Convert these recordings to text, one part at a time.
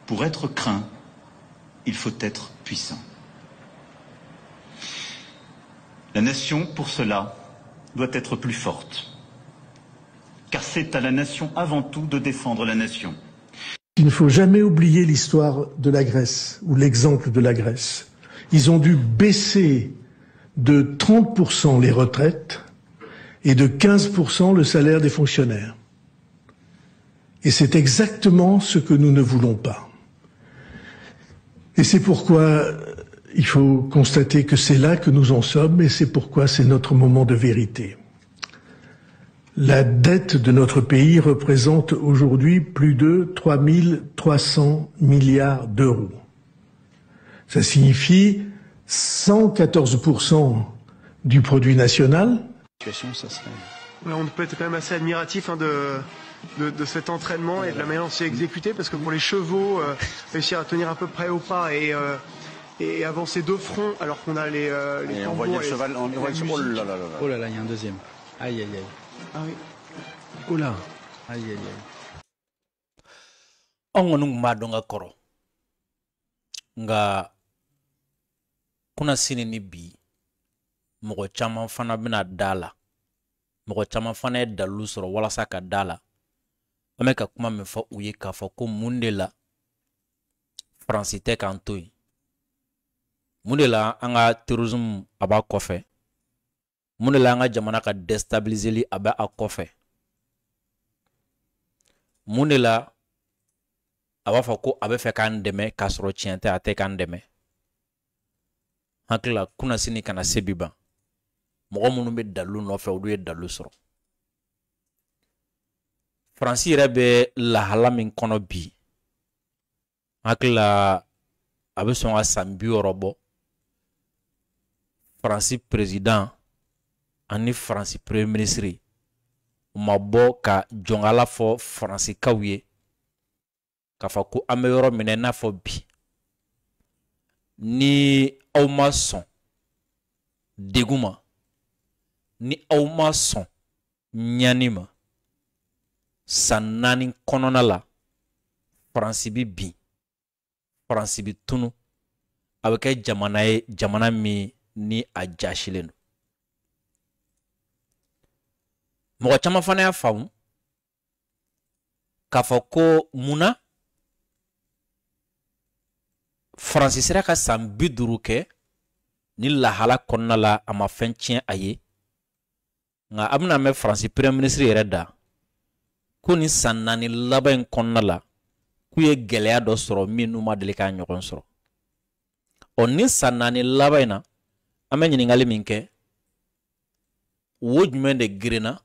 Pour être craint, il faut être puissant. La nation, pour cela, doit être plus forte. Car c'est à la nation avant tout de défendre la nation. Il ne faut jamais oublier l'histoire de la Grèce, ou l'exemple de la Grèce. Ils ont dû baisser de 30% les retraites et de 15% le salaire des fonctionnaires. Et c'est exactement ce que nous ne voulons pas. Et c'est pourquoi il faut constater que c'est là que nous en sommes, et c'est pourquoi c'est notre moment de vérité. La dette de notre pays représente aujourd'hui plus de 3 300 milliards d'euros. Ça signifie 114% du produit national. Ouais, on peut être quand même assez admiratif de cet entraînement et de la manière dont c'est exécuté, parce que pour les chevaux, réussir à tenir à peu près au pas et avancer de front alors qu'on a les on voyait le cheval, on voit le cheval. Oh là là, il y a un deuxième. Aïe aïe aïe. Ah oui. Oh là. Aïe aïe aïe. Ongonung madonga koro. Nga kuna sini ni bi mogo caman fana bena dala. Mogo caman fana ye dalu sɔrɔ walasa ka dala. An bɛ ka kuma min fɔ u ye k'a fɔ ko mun de la Faransi tɛ k'an to yen. Mun de la an ka terrorisme a b'a kɔfɛ. Mun de la an ka jamana ka déstabiliseli a bɛ a kɔfɛ. Mun de la a b'a fɔ ko a bɛ fɛ k'an dɛmɛ k'a sɔrɔ tiɲɛ tɛ a tɛ k'an dɛmɛ. Hakili la kuna sini kana se bi ban. Mɔgɔ minnu bɛ dalu nɔfɛ olu ye dalu sɔrɔ. Faransi yɛrɛ bɛ lahala min kɔnɔ bi. Hakili la a bɛ sɔn ka san 60 bɔ. Faransi président ani Faransi premier ministre u ma bɔ ka jɔngala fɔ Faransikaw ye k'a fɔ ko an bɛ yɔrɔ minɛ i n'a fɔ bi. Ni aw ma sɔn degun ma, ni aw ma sɔn ɲani ma, san 4 kɔnɔna la Faransi bi bin, Faransi bi tunu, a bɛ kɛ jamana ye, jamana min ni a jasilen don. Mɔgɔ caman fana y'a faamu k'a fɔ ko munna Faransi sera ka san 50 kɛ ni lahala kɔnɔna la a ma fɛn tiɲɛ a ye. Nka a bɛna mɛn Faransi premier ministre yɛrɛ da ko ni san 4 laban in kɔnɔna la k'u ye gɛlɛya dɔ sɔrɔ min n'u ma deli k'a ɲɔgɔn sɔrɔ. Ɔ ni san 4 laban in na an bɛ ɲininkali min kɛ, wo jumɛn de girinna,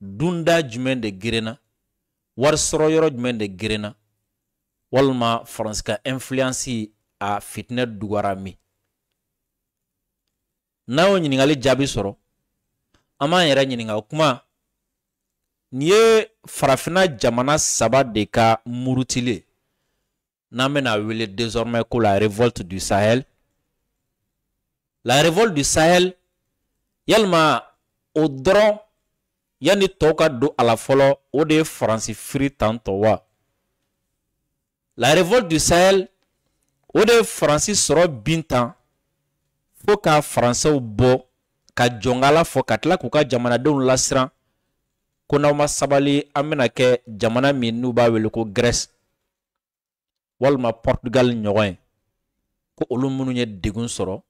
dunda jumɛn de girinna, wari sɔrɔ yɔrɔ jumɛn de girinna, walima Faransi ka influence a fitinɛ dugara min. N'a y'o ɲininkali jaabi sɔrɔ, an b'an yɛrɛ ɲininka o kuma nin ye farafinna jamana 3 de ka murutile n'an bɛna wele désormais ko la révolte du Sahel. La révolte du Sahel, yalima o dɔrɔn yanni tɔw ka don a la fɔlɔ o de ye Faransi firi tantɔ wa? La révolte du Sahel, o de ye Faransi sɔrɔ bintan fo ka Faransɛw bɔ ka jɔngala fɔ ka tila k'u ka jamanadenw lasiran ko n'aw ma sabali an bɛna kɛ jamana min n'u b'a wele ko Grèce walima Portugal ɲɔgɔn ye, ko olu minnu ye degun sɔrɔ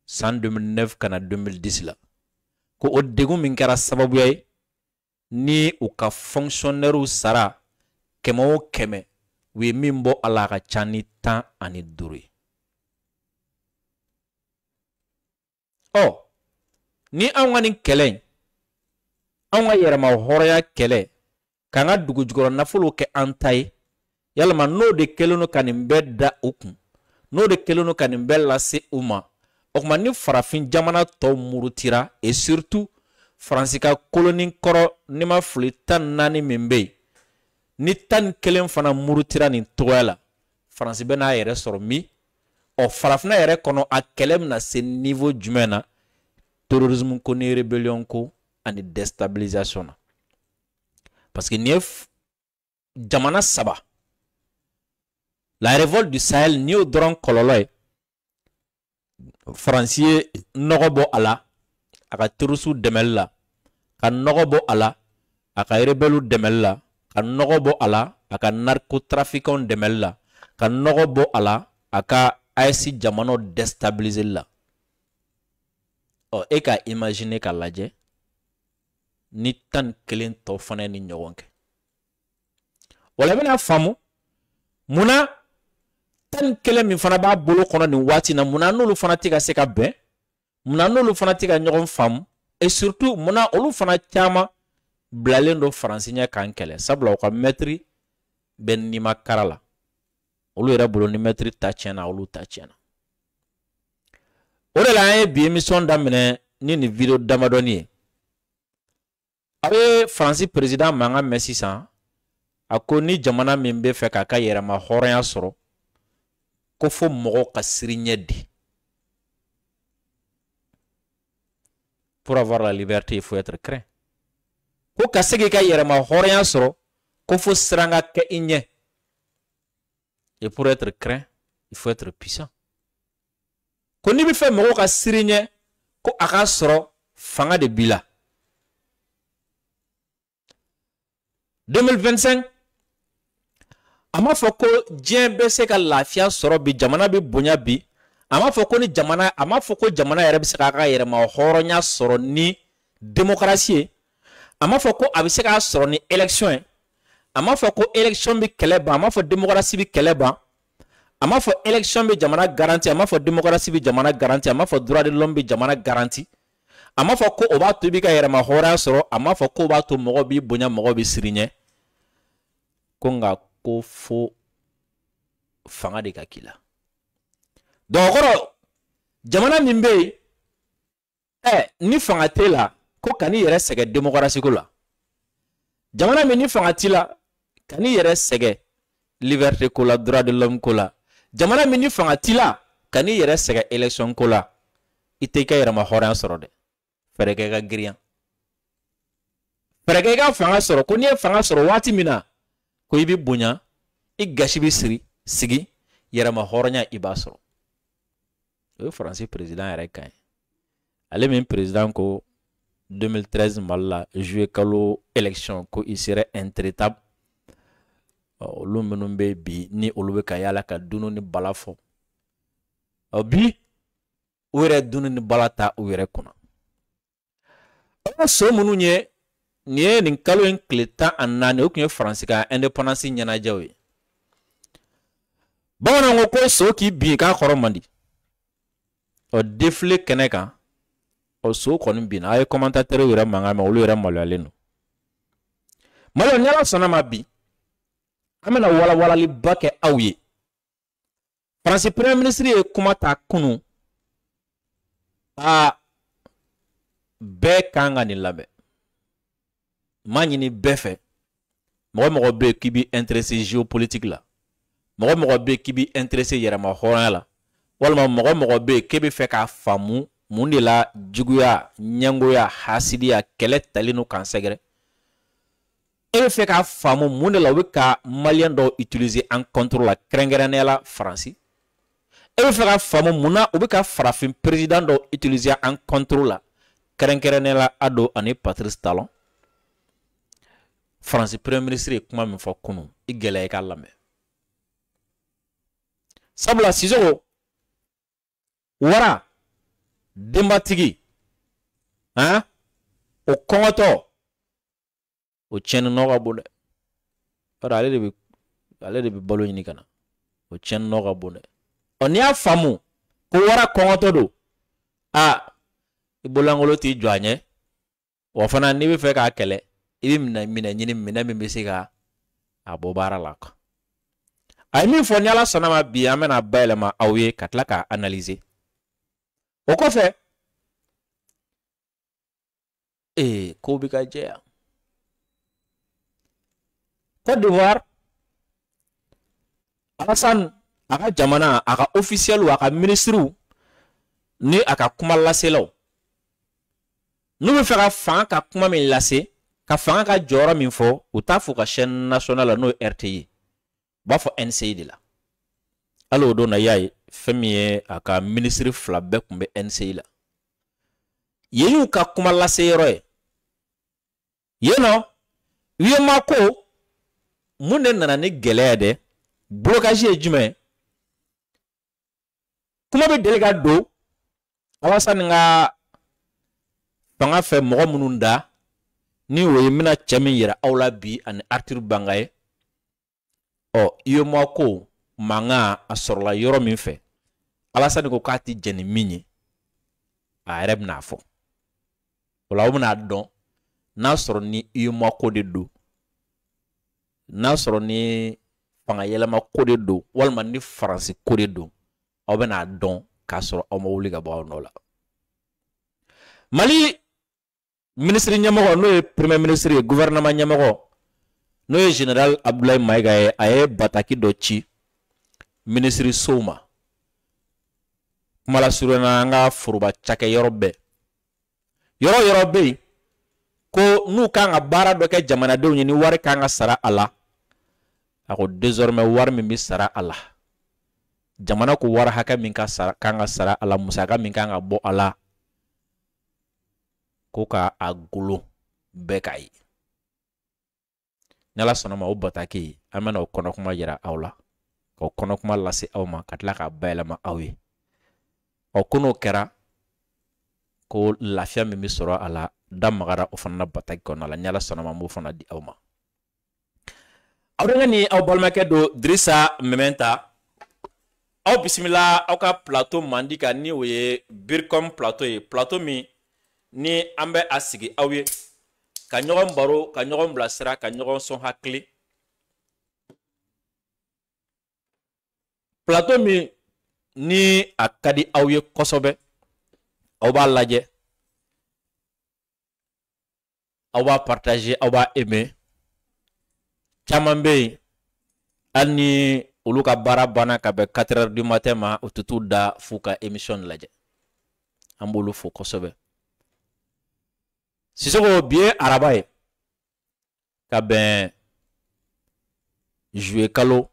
san 2009 kana 2010 la, ko o degun min kɛra sababuya ye ni u ka fonctionnaires sara 100 o 100 u ye min bɔ a la ka ca ni 15 ye. Ɔ ni anw ka nin kɛlɛ in, anw ka yɛrɛma hɔrɔnya kɛlɛ k'an ka dugujukɔrɔ nafolo kɛ an ta ye, yalima n'o de kɛlen no ka nin bɛɛ da u kun, n'o de kɛlen no ka nin bɛɛ lase u ma, o kuma ni farafin jamana tɔw murutira et surtout Faransi ka koloni kɔrɔ ni ma fili 14 min bɛ yen, ni 11 fana murutira nin togoya la, Faransi bɛ n'a yɛrɛ sɔrɔ min? Ɔ farafinna yɛrɛ kɔnɔ a kɛlɛ bɛna se niveau jumɛn na? Terrorisme ko ni rébellion ko ani déstabilisation na. Parce que ni ye jamana 3 La révolte du Sahel ni au dron kololo Français nogobo ala aka turusu demella ka nogobo ala aka rebelu demella ka nogobo ala aka narcotrafiquant demella ka nogobo ala aka AES jamano déstabiliser la e ka imaginer ka lajɛ ni tan kelen tɔ fana ni ɲɔgɔn kɛ wala bɛna faamu muna tan kelen min fana b'a bolo kɔnɔ nin waati na muna n'olu fana tɛ ka se ka bɛn muna n'olu fana tɛ ka ɲɔgɔn faamu et surtout muna olu fana caman bilalen do faransi ɲɛ kan kɛlɛ sabula u ka mɛtiri bɛ nima kara la olu yɛrɛ bolo ni mɛtiri ta tiɲɛna olu ta tiɲɛna o de la an ye bi émission daminɛ ni nin video damadɔni ye a bɛ faransi président mankan mɛn sisan a ko ni jamana min bɛ fɛ k'a ka yɛrɛma hɔrɔnya sɔrɔ ko fo mɔgɔw ka siri ɲɛ di pour avoir la liberté il faut être craint ko ka se k'i ka yɛrɛma hɔrɔnya sɔrɔ ko fo siran ka kɛ i ɲɛ et pour être craint il faut être puissant ko n'i bɛ fɛ mɔgɔw ka siri ɲɛ ko a ka sɔrɔ fanga de b'i la 2025 a m'a fɔ ko diɲɛ bɛ se ka lafiya sɔrɔ bi jamana bɛ bonya bi a m'a fɔ ko jamana yɛrɛ bɛ se k'a ka yɛrɛma hɔrɔnya sɔrɔ ni démocratie ye a m'a fɔ ko a bɛ se k'a sɔrɔ ni élection ye a m'a fɔ ko élection bɛ kɛlɛ ban a m'a fɔ démocratie bɛ kɛlɛ ban a m'a fɔ élection bɛ jamana garanti a m'a fɔ démocratie bɛ jamana garanti a m'a fɔ droit de l'homme bɛ jamana garanti a m'a fɔ ko o b'a to i bɛ ka yɛrɛma hɔrɔnya sɔrɔ a m'a fɔ ko o b'a to mɔgɔ b'i bonya mɔgɔ b'i siri ɲɛ ko nka ko fo fanga de ka k'i la donc o kɔrɔ jamana min bɛ yen ni fanga t'e la ko ka n'i yɛrɛ sɛgɛn démocratie ko la jamana min ni fanga t'i la ka n'i yɛrɛ sɛgɛn liberté ko la droit de l'homme ko la jamana min ni fanga t'i la ka n'i yɛrɛ sɛgɛn élection ko la i tɛ i ka yɛrɛma hɔrɔnya sɔrɔ dɛ fɛrɛ kɛ i ka girinya fɛrɛ kɛ i ka fanga sɔrɔ ko n'i ye fanga sɔrɔ waati min na ko i bɛ bonya i gasi bɛ sigi yɛrɛma hɔrɔnya i b'a sɔrɔ o ye faransi président yɛrɛ kan ye ale min président ko 2013 Mali la juillet kalo élection ko il serait intraitable olu minnu bɛ bi ni olu bɛ ka yala ka dunu ni bala fɔ bi u yɛrɛ dunu ni bala ta u yɛrɛ kunna o so minnu ye nin ye nin kalo in tile 14 o tun ye faransi ka indépendance ɲɛnajɛw ye bamananw ko so k'i bin k'a kɔrɔ man di o défilé kɛnɛ kan o so kɔni bin a ye commentateur yɛrɛ mankan mɛn olu yɛrɛ maloyalen don malo ni Ala sɔnna ma bi an bɛna walawalaliba kɛ aw ye faransi premier ministre ye kuma ta kunu bɛɛ kan ka nin lamɛn m'a ɲini bɛɛ fɛ mɔgɔ bɛ yen k'i b'i intéressé géopolitique la mɔgɔ bɛ yen k'i b'i intéressé yɛrɛma hɔrɔnya la walima mɔgɔ bɛ yen k'e bɛ fɛ k'a faamu mun de la juguya ɲɛngoya hasidiya kɛlɛ talen no k'an sɛgɛrɛ e bɛ fɛ k'a faamu mun de la u bɛ ka maliyɛn dɔw utiliser en contre la kɛrɛnkɛrɛnnenya la faransi e bɛ fɛ k'a faamu mun na u bɛ ka farafin président dɔw utiliser en contre la kɛrɛnkɛrɛnnenya la Ado ani Patrice Talon faransi premier ministre ye kuma min fɔ kunu i gɛlɛya i k'a lamɛn sabula Sisoko wara denbatigi o kɔngɔtɔ o tiɲɛni nɔ ka bon dɛ bari ale de bɛ balo ɲini ka na o tiɲɛni nɔ ka bon dɛ n'i y'a faamu ko wara kɔngɔtɔ don i bololankolo t'i jɔ a ɲɛ wa fana n'i bɛ fɛ k'a kɛlɛ i bɛ minɛ ɲini minɛ min bɛ se ka a bɔ baara la a ye min fɔ ni Ala sɔnna ma bi an bɛna bayɛlɛma aw ye ka tila k'a analyser o kɔfɛ ko bɛ ka jɛya Côte d'Ivoire Alassane a ka jamana a ka officiel a ka ministre ni a ka kuma laselaw n'u bɛ fɛ ka fanga ka kuma min lase ka fanga ka jɔyɔrɔ min fɔ u t'a fɔ ka chaîne nationale la n'o ye RTI u b'a fɔ NCI de la alo do na yaye femiye aka ministre fila bɛɛ kun bɛ NCI la yeyu ka kuma lase yɔrɔ ye yeno uyema ko mun de nana ni gɛlɛya dɛ blocage ye jumɛn kuma bɛ deli ka don Alassane ka fanga fɛ mɔgɔ minnu da ni o ye mina cɛ min yira aw la bi ani Arthur Bangaye uyema ko manga a sɔrɔla yɔrɔ min fɛ Alassane ko k'a ti jɛni min ye a yɛrɛ bɛna fɔ o la o bɛna dɔn n'a sɔrɔ ni uyema ko de don n'a sɔrɔ ni fanga yɛlɛma ko de don walima ni Faransi ko de don aw bɛna dɔn k'a sɔrɔ aw ma wuli ka bɔ aw nɔ la Mali ministre ɲɛmɔgɔ n'o ye premier ministre ye gouvernement ɲɛmɔgɔ n'o ye général Abdoulaye Maïga ye a ye bataki dɔ ci ministre sow ma kuma la suruna an ka foroba cakɛ yɔrɔ bɛɛ yɔrɔ bɛ yen ko n'u kan ka baara dɔ kɛ jamanadenw ye ni wari kan ka sara a la a ko désormais wari min bɛ sara a la jamana ko wari hakɛ min kan ka sara a la musaka min kan ka bɔ a la ko ka a golo bɛɛ k'a ye ni Ala sɔnna ma o bataki an bɛna o kɔnɔkuma yira aw la ka o kɔnɔkuma lase aw ma ka tila k'a bayɛlɛma aw ye ko n'o kɛra ko lafiya min bɛ sɔrɔ a la da magara o fana na bataki kɔnɔna la ni Ala sɔnna ma n b'o fana di aw ma aw denkɛ ni aw balimakɛ don Dirisa Mementa aw bisimila aw ka plateau mandi kan ni o ye Bircom plateau ye plateau min ni an bɛ a sigi aw ye ka ɲɔgɔn baro ka ɲɔgɔn bilasira ka ɲɔgɔn sɔn hakili plateau min ni a ka di aw ye kosɛbɛ aw b'a lajɛ aw b'a partager aw b'a aimer caman bɛ yen hali ni olu ka baara banna ka bɛn 4 heures du matin ma o tɛ t'u da f'u ka émission lajɛ an b'olu fo kosɛbɛ Sisoko bi ye araba ye ka bɛn juillet kalo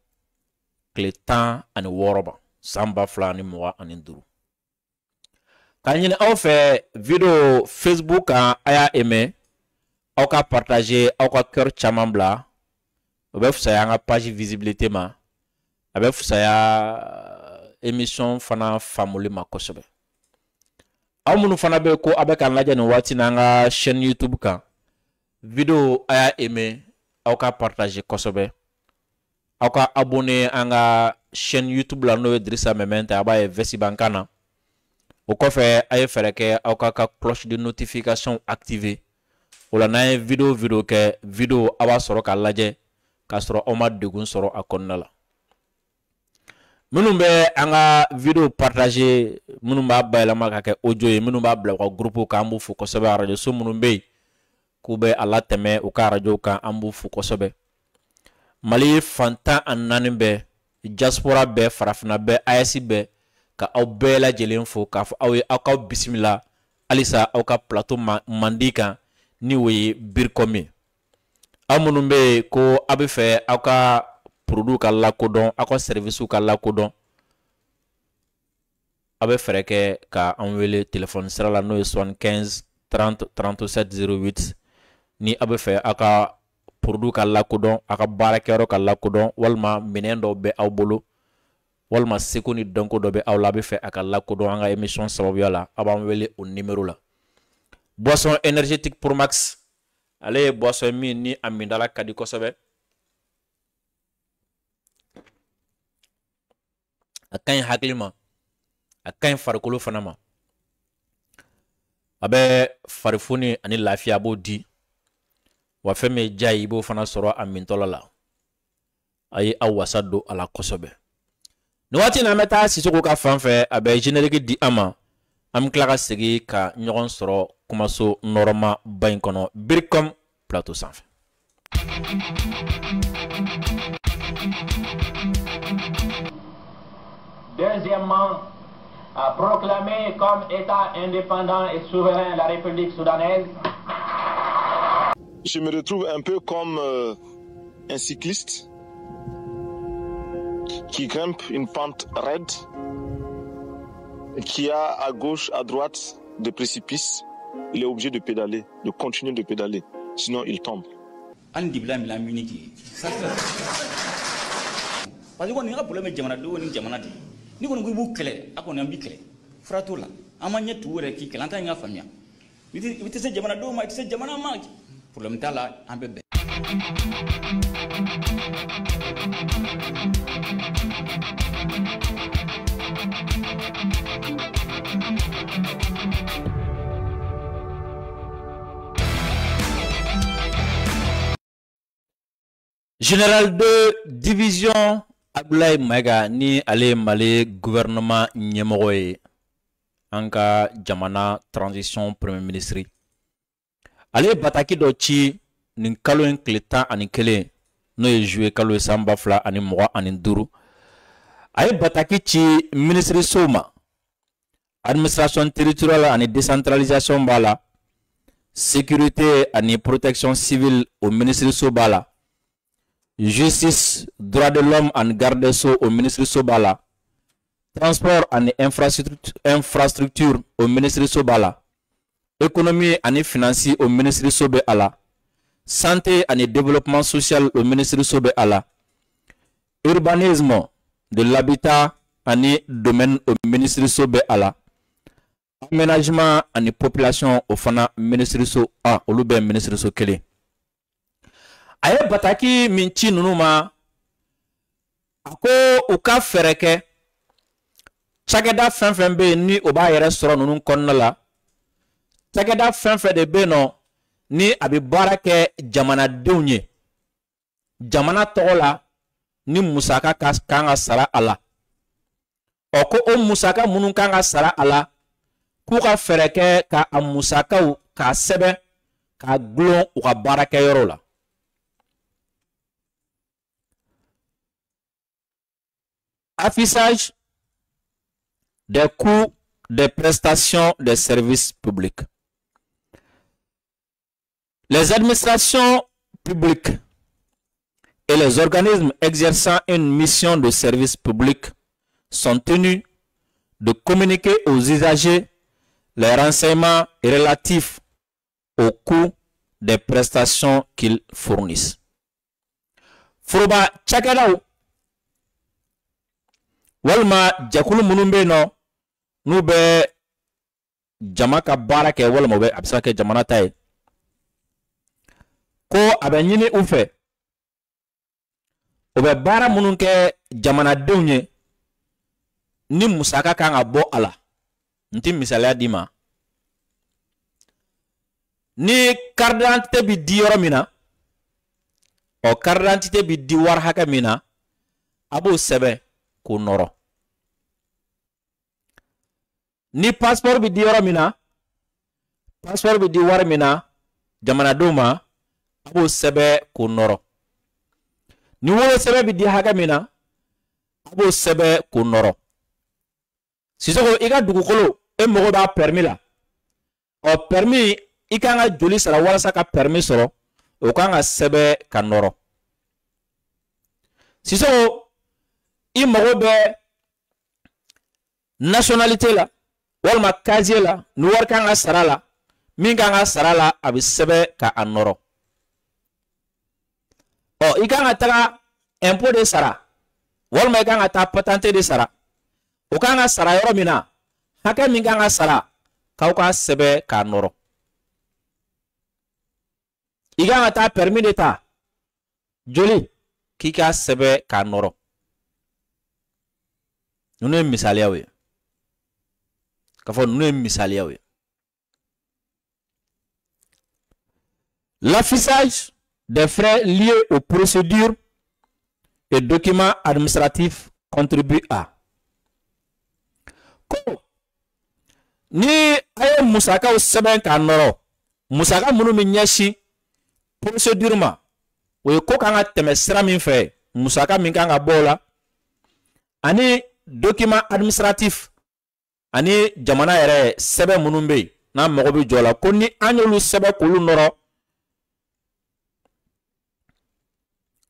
tile 16 ma san 2025 ka ɲini aw fɛ video Facebook kan a y'a aimer aw ka partager aw ka cœur caman bila o bɛ fisaya an ka page visibilité ma a bɛ fisaya émission fana faamuli ma kosɛbɛ aw minnu fana bɛ ko aw bɛ k'an lajɛ nin waati n'an ka chaîne YouTube kan video a y'a aimer aw ka partager kosɛbɛ aw ka abonné an ka chaîne YouTube la n'o ye Dirisa Mementa a b'a ye Vesi Bankan na o kɔfɛ a ye fɛɛrɛ kɛ aw ka cloche de notification activer o la n'an ye video kɛ video a b'a sɔrɔ k'a lajɛ k'a sɔrɔ aw ma degun sɔrɔ a kɔnɔna la minnu bɛ an ka video partager minnu b'a bayɛlɛma ka kɛ audio ye minnu b'a bila u ka groupe kan an b'u fo kosɛbɛ radio so minnu bɛ yen k'u bɛ a latɛmɛ u ka radio kan an b'u fo kosɛbɛ Mali fantan ani 4 bɛɛ diaspora bɛɛ farafinna bɛɛ AES bɛɛ ka aw bɛɛ lajɛlen fo k'a fɔ aw ye aw ka bisimila halisa aw ka plateau mandi kan ni o ye Bircom ye aw minnu bɛ yen ko aw bɛ fɛ aw ka produit ka lakodɔn aw ka service ka lakodɔn aw bɛ fɛɛrɛ kɛ ka an wele téléphone sira la n'o ye 75 30 37 08 ni aw bɛ fɛ aw ka produit ka lakodɔn aw ka baarakɛyɔrɔ ka lakodɔn walima minɛn dɔw bɛ aw bolo walima seko ni dɔnko dɔ bɛ aw la a bɛ fɛ a ka lakodɔn an ka émission sababuya la aw b'an wele o numéro la boisson énergétique Promax ale ye boisson min ni a mindala ka di kosɛbɛ a ka ɲi hakili ma a ka ɲi farikolo fana ma a bɛ farifoni ani lafiya a b'o di wa fɛn min ye diya ye i b'o fana sɔrɔ a mintɔla la a ye aw wasa don a la kosɛbɛ nin waati in na an bɛ taa Sisoko ka fan fɛ a bɛ générique di an ma an bɛ tila ka segin ka ɲɔgɔn sɔrɔ kumaso nɔrɔma ba in kɔnɔ Bircom plateau sanfɛ. Deuxièmement, a proclamé comme État indépendant et souverain la République soudanaise. Je me retrouve un peu comme un cycliste qui grimpe une pente raide, qui a à gauche, à droite des précipices. Il est obligé de pédaler, de continuer de pédaler, sinon il tombe. Parce que quand on a un problème de jamana, ni on a un clé, à qu'on a un biclé, fratola, à manier tout qui est l'entend à famille. Il te dit jamana do, il te dit jamana mag. Pour le temps là, un bébé. Général de division Abdoulaye Maïga ni ale Mali gouvernement nyemoro ye anka jamana transition premier ministre ale bataki do ci nin kalo en kleta ani kele no ye jouer kalo samba fla ani moa ani duru ale bataki ci ministre soma administration territoriale ani décentralisation bala sécurité ani protection civile au ministre Sobala justice, droit de l'homme en garde sceaux au ministre Sobala, transport en infrastructure au ministre Sobala, économie et financier au ministre Sobala, santé et développement social au ministre Sobala, urbanisme de l'habitat et domaine au ministre Sobala, aménagement et population au fana ministre Sobala, au lube ministre Sobala. Aye bataki minchi nunuma ako uka fereke chageda fenfenbe ni oba yere soro nunun konnala chageda fenfe de beno ni abi barake jamana deunye jamana tola ni musaka kanga sara ala oko o musaka munun kanga sara ala kuka fereke ka amusaka ka sebe ka glon uka barake yorola affichage des coûts des prestations des services publics. Les administrations publiques et les organismes exerçant une mission de service public sont tenus de communiquer aux usagers les renseignements relatifs au coût des prestations qu'ils fournissent. Foroba Tchakalao walma jakulu munumbe no nube jamaka barake walma be absake jamana tay ko abanyini ufe obe bara mununke jamana dewnye ni musaka kanga bo ala nti misala dima ni carte d'identité bi di yoro mina o carte d'identité bi di war haka mina abo sebe ko noro ni passeport bi di yoro mina passeport bi di war mina jamana doma abo sebe ko noro ni wolo sebe bi di haka mina abo sebe ko noro sisoko iga dugukolo e mogo ba permis la o permis ikanga joli sara walasa ka permis soro o kanga sebe ka noro sisoko i mogo be nationalité la walma casier la nu war kanga sara la min kanga sara la abi sebe ka anoro o ikanga taga impôt de sara walma ikanga ta patente de sara o kanga sara yoro mina hake min kanga sara kauka sebe ka noro ikanga ta permis d'état joli kika sebe ka noro nune misaliya we kafo nune misaliya we l'affichage des frais liés aux procédures et documents administratifs contribue à ko ni aye musaka o seben ka noro musaka munu mi nyashi procédure ma we ko kanga teme sira min fe musaka min kanga bola ani document administratif ani jamana yere sebe munumbe na mogo bi jola ko ni anyolu sebe kulu noro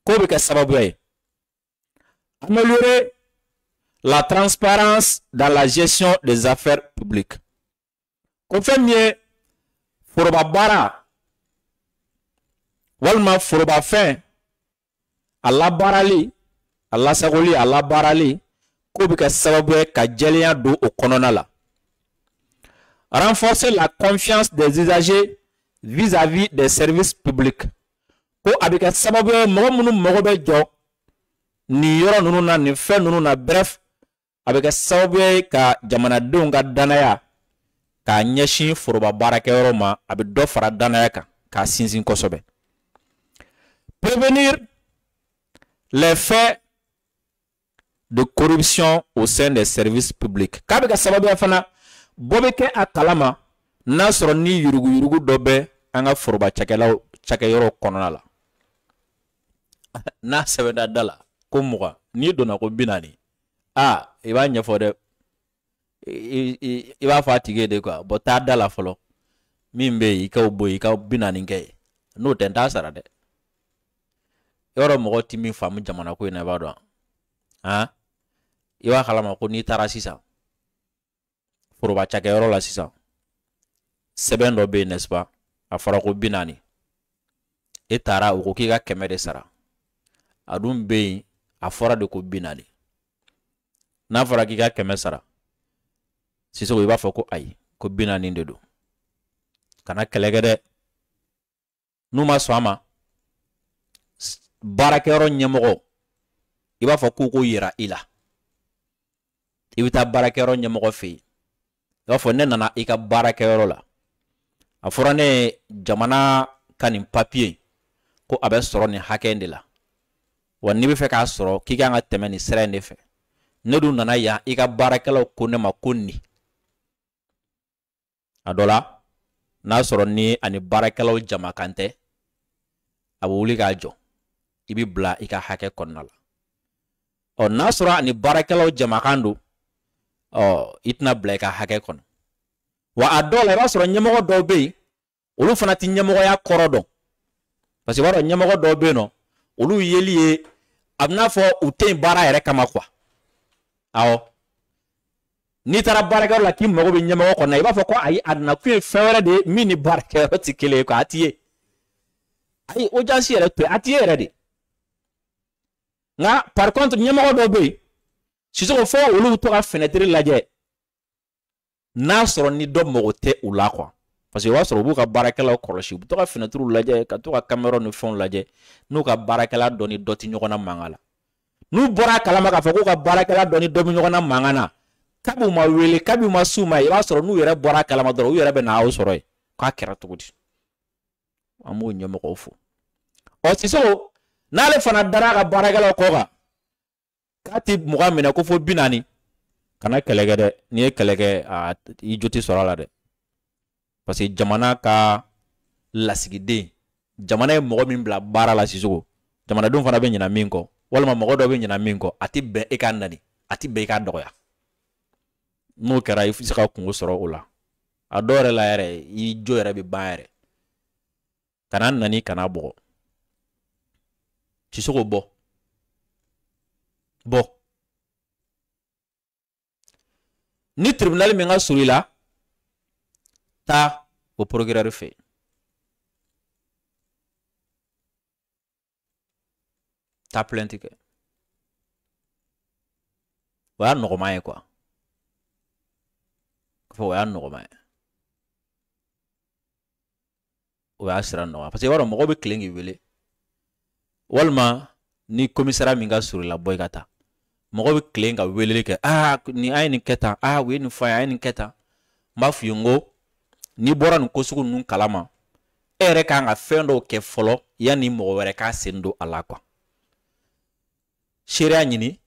ko be ka sababu ay Améliorer la transparence dans la gestion des affaires publiques. Qu'on fait mieux, foroba bara, walma foroba fin, Allah barali, Allah sagoli, Allah barali, ko bika sababu ka jeliya do o konona la. Renforcer la confiance des usagers vis-à-vis des services publics. Ko abika sababu mogo munu mogo be jo ni yoro nunu na ni fe nunu na bref abika sababu ka jamana denw ka danaya ka ɲɛsin foroba baarakɛyɔrɔ ma a bɛ dɔ fara danaya kan k'a sinsin kosɛbɛ. Prévenir les faits de corruption au sein des services publics. K'a bɛ ka sababuya fana bɔ bɛ kɛ a kalama n'a sɔrɔ ni yurugu-yurugu dɔ bɛ an ka foroba cakɛyɔrɔ kɔnɔna la. N'a sɛbɛnna da la ko 20 n'i donna ko 40 i b'a ɲɛfɔ dɛ. I b'a fɔ a tigi de quoi bon taa da la fɔlɔ min bɛ yen i ka bɔ i ka 40 kɛ n'o tɛ n t'a sara dɛ. Yɔrɔ mɔgɔ tɛ min faamu jamana ko in na i b'a dɔn i b'a kalama ko n'i taara sisan foroba cakɛyɔrɔ la sisan sɛbɛn dɔ bɛ yen n'est-ce pas a fɔra ko 40 e taara u ko k'i ka 100 de sara a dun bɛ yen a fɔra de ko 40 n'a fɔra k'i ka 100 sara sisan i b'a fɔ ko ayi ko 40 de don kana kɛlɛ kɛ dɛ n'u ma sɔn a ma baarakɛyɔrɔ ɲɛmɔgɔ i b'a fɔ k'u ko yira i la i bɛ taa baarakɛyɔrɔ ɲɛmɔgɔ fɛ yen i b'a fɔ ne nana i ka baarakɛyɔrɔ la a fɔra ne jamana ka nin papier ko a bɛ sɔrɔ nin hakɛ in de la wa n'i bɛ fɛ k'a sɔrɔ k'i kan ka tɛmɛ nin sira in de fɛ ne dun nana yan i ka baarakɛlaw ko ne ma ko nin a dɔ la n'a sɔrɔ ni ani baarakɛlaw jama kan tɛ a bɛ wuli k'a jɔ i bɛ bila i ka hakɛ kɔnɔna la n'a sɔrɔ ani baarakɛlaw jama kan don i tɛna bila i ka hakɛ kɔnɔ wa a dɔw la i b'a sɔrɔ ɲɛmɔgɔ dɔw bɛ yen olu fana tɛ ɲɛmɔgɔya kɔrɔ dɔn parce que i b'a dɔn ɲɛmɔgɔ dɔw bɛ yen nɔ olu yeli ye a bɛ n'a fɔ u tɛ yen baara yɛrɛ kama quoi awɔ n'i taara baarakɛyɔrɔ la k'i mago bɛ ɲɛmɔgɔ kɔnɔ i b'a fɔ ko ayi a nana kun ye fɛn wɛrɛ de ye min ni baarakɛyɔrɔ tɛ kelen ye quoi a t'i ye ayi audience yɛrɛ to yen a t'i ye yɛrɛ de nka par contre ɲɛmɔgɔ dɔw bɛ yen sisan fɔ olu bɛ to ka fenêtre lajɛ n'a sɔrɔ ni dɔ mago tɛ u la quoi parce que o b'a sɔrɔ u b'u ka baarakɛlaw kɔlɔsi u bɛ to ka fenêtre lajɛ ka to ka caméra ni fɛnw lajɛ n'u ka baarakɛla dɔ ni dɔ tɛ ɲɔgɔn na mankan la n'u bɔra a kalama k'a fɔ k'u ka baarakɛla dɔ ni dɔ bɛ ɲɔgɔn na mankan na kabi u ma wele kabi u ma s'u ma i b'a sɔrɔ n'u yɛrɛ bɔra a kalama dɔrɔn u yɛrɛ bɛ na aw sɔrɔ yen k'a kɛra cogo di an b'o ɲɛmɔgɔw fo sisan n'ale fana dara a ka baarakɛlaw kɔ kan k'a tɛ mɔgɔ minɛ ko fo 40 kana kɛlɛ kɛ dɛ n'i ye kɛlɛ kɛ i jo tɛ sɔrɔ a la dɛ parce que jamana ka lasigiden jamana ye mɔgɔ min bila baara la sisan jamanadenw fana bɛ ɲinɛ min kɔ walima mɔgɔ dɔ bɛ ɲinɛ min kɔ a tɛ bɛn e ka nani a tɛ bɛn e ka dɔgɔya n'o kɛra i bɛ se ka kungo sɔrɔ o la a dɔw yɛrɛ la yɛrɛ i jo yɛrɛ bɛ ban yɛrɛ kana nani kana bɔgɔ Sissoko bɔ ni tribunal min ka surun i la taa o procureur fɛ taa plainte kɛ o y'a nɔgɔman ye quoi o y'a nɔgɔman ye o y'a sira nɔgɔman parce que i b'a dɔn mɔgɔ bɛ tilen k'i wele walima ni commissariat min ka surun i la bɔ i ka taa mɔgɔ bɛ tilen ka weleli kɛ ni a ye nin kɛ tan u ye nin fɔ a ye nin kɛ tan n b'a f'i ye n ko n'i bɔra nin ko sugu ninnu kalama e yɛrɛ kan ka fɛn dɔw kɛ fɔlɔ yanni mɔgɔ wɛrɛ k'a sen don a la quoi seereya ɲini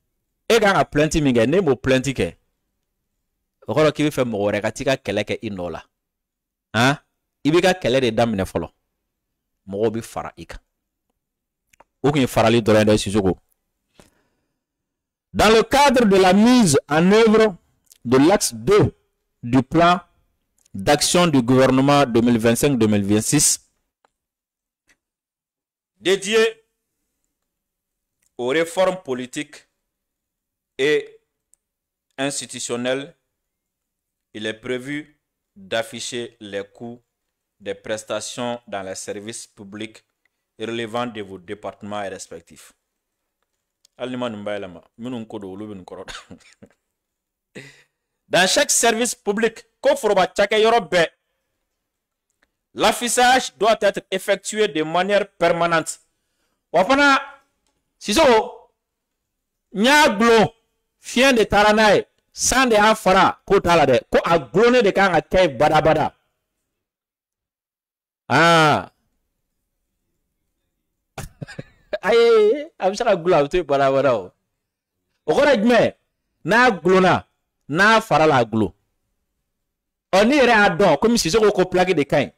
e kan ka plainte min kɛ n'e m'o plainte kɛ o kɔrɔ k'i bɛ fɛ mɔgɔ wɛrɛ ka t'i ka kɛlɛ kɛ i nɔ la i b'i ka kɛlɛ de daminɛ fɔlɔ mɔgɔw bɛ fara i kan o kun ye farali dɔrɔn ye dɛ Sissoko. Dans le cadre de la mise en œuvre de l'axe 2 du plan d'action du gouvernement 2025-2026 dédié aux réformes politiques et institutionnel, il est prévu d'afficher les coûts des prestations dans les services publics relevant de vos départements respectifs. Dans chaque service public, l'affichage doit être effectué de manière permanente. Wapana, si so, nyaglo, fien de taranay, sans de afara, ko talade, ko a glone de kan a kay bada bada. Ah. Aye, am saka gula to bada bada o. Okora jme, na glona, na fara la glo. Oni ere adon, comme si so ko plagi de kan.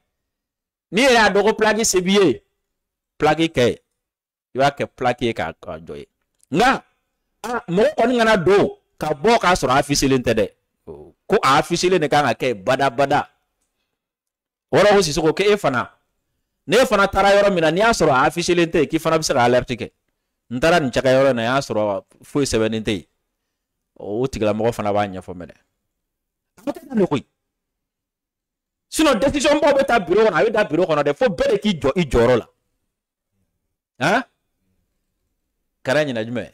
Ni ere adon ko plagi sebiye. Plagi kay. Iwa ke plagi ka joye. Nga, mo oni ngana do, ka bo ka soro afisile ntede. Ko afisile ne kan akay bada bada. Ora ho si so ko ke efana. Ne fana tara yoro mina ni asoro afisile nte ki fana bisa alert ke. Ntara ni chaka yoro na asoro fo seben nte. O tigala mo fana ba nya fo mede. Atata ne koy. Sinon décision bo beta bureau na da bureau kono de fo bele ki jo I joro la. Hein? Karanya na jume.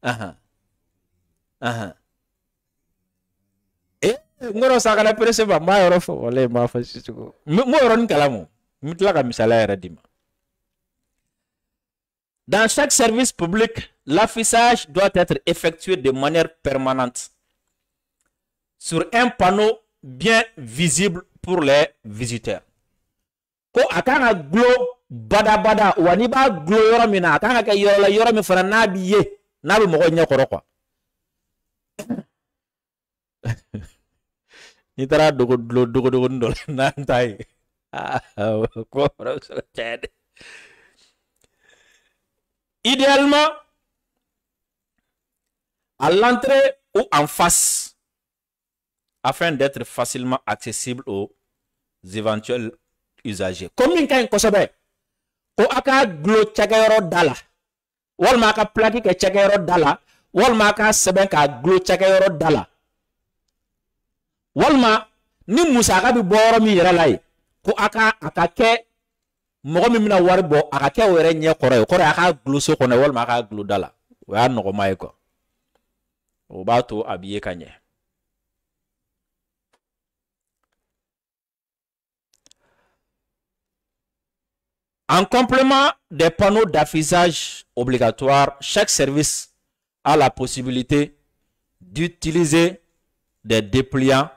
Aha. Ngoro sakala presse ba ma yoro fo wala ma fa sisugo. Mo yoro ni kalamu. Mitla misala era dima. Dans chaque service public, l'affichage doit être effectué de manière permanente sur un panneau bien visible pour les visiteurs. Ko akanga glo bada bada wani ba glo yoro mina akanga ka yoro mi fana nabi ye nabi mo nya koro kwa. Ni tara dogo ndol na ntai. Idéalement, à l'entrée ou en face, afin d'être facilement accessible aux éventuels usagers. Combien de temps ko aka glo chagayoro dala, wal maka plaki ke chagayoro dala, wal maka seben ka glo chagayoro dala, wal ma ni musaka bi boro mi yeralai. Ko aka ke mogo mi mina wari bo aka ke were nye kore aka gluso kone wal maka glu dala wa no mai ko o ba to abiye kanye. En complément des panneaux d'affichage obligatoires, chaque service a la possibilité d'utiliser des dépliants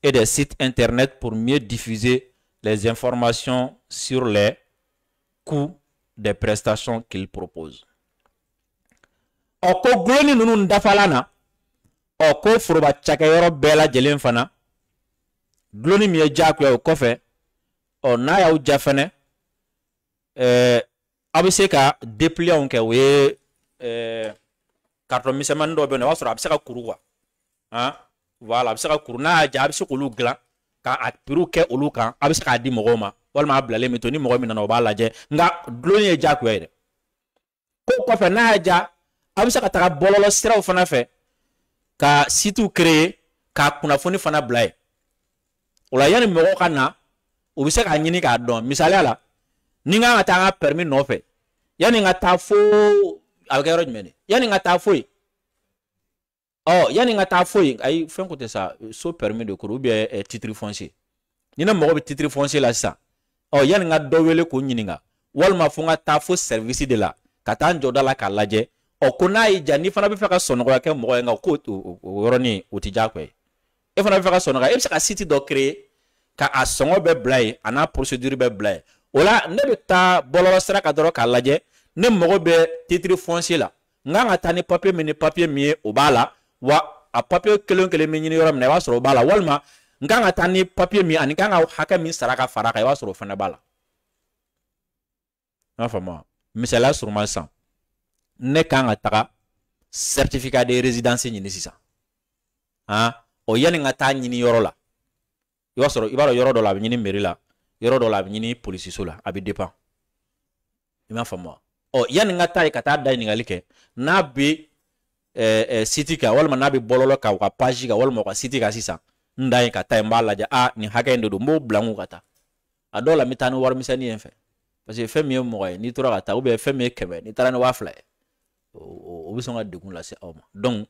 et des sites internet pour mieux diffuser les informations sur les coûts des prestations qu'il propose. Oko gloni nunu ndafalana, oko furuba chakayoro bela jelen fana, gloni miye jakwe o kofe, o na ya ujafene, abiseka deplia unke we karton misemando bene wasura abiseka kuruwa. Voilà, abiseka kuruna ja abiseka ulu glan. Ka apiru ke olu kan abisaka di mogo ma walma ablale metoni mogo mi nana ba laje nga gloni e ja kwere ko fe na ja abisaka taka bololo siraw fana fe ka situ créer ka kuna foni fana blay ola yani mogo kana obisaka nyini ka don misali ala ninga nga tanga permis no fe yani nga ta fo agero jmene yani nga ta fo oh, yani nga ta foyi ay fen côté ça so permis de cour ou bien titre foncier. Ni na mo be titre foncier la ça. Oh, yani nga do wele ko nyininga. Wal ma fu nga ta fo service de la. Kata njoda la kalaje. O kuna ija ni fana be faka sono ko ke mo nga ko woroni otija kwe. E fana be faka sono ga e ka site do créer ka a songo be blay ana procédure be blay. Ola ne be ta bolo sera ka doro kalaje ne mo be titre foncier la. Nga tani papier mi o bala. Wa a papier kelen mi nyini yoram ne wa soro bala walma nganga tani papier mi ani nganga haka mi saraka faraka wa soro fana bala na fama misala sur malsan ne kanga taka certificat de résidence nyini sisa o yani ngata nyini yoro la yo soro ibaro yoro do la nyini mairie la yoro do la nyini police so la abi dépend ima fama o yani ngata kata da ni ngalike na bi site ka walma na bi bololo ka wa page ka walma ka site ka sisan ndai ka ta mbala ja ni haka ndo mo blangu kata adola mitani war misani en fait parce que fait mieux mo ni tora kata ou bien fait mieux kebe ni tara ni wafla o bi songa degun la se awma donc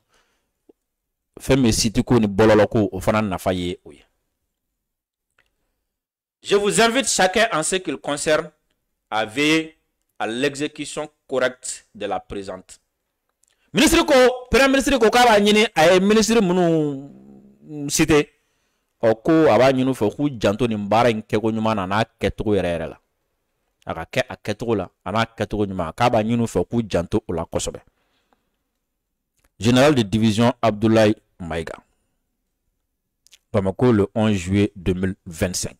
fait mieux site ko ni bololo ko o fana na faye oye. Je vous invite chacun en ce qui le concerne à veiller à l'exécution correcte de la présente. Ministre ko, premier ministre ko ka ba nyini ay ministre munu cité o ko aba nyinu fo ku janto ni mbara nke ko nyuma na keto yere la. Aka ke aketo la, ana keto nyuma ka ba nyinu fo ku janto la kosobe. Général de division Abdoulaye Maïga. Bamako le 11 juillet 2025.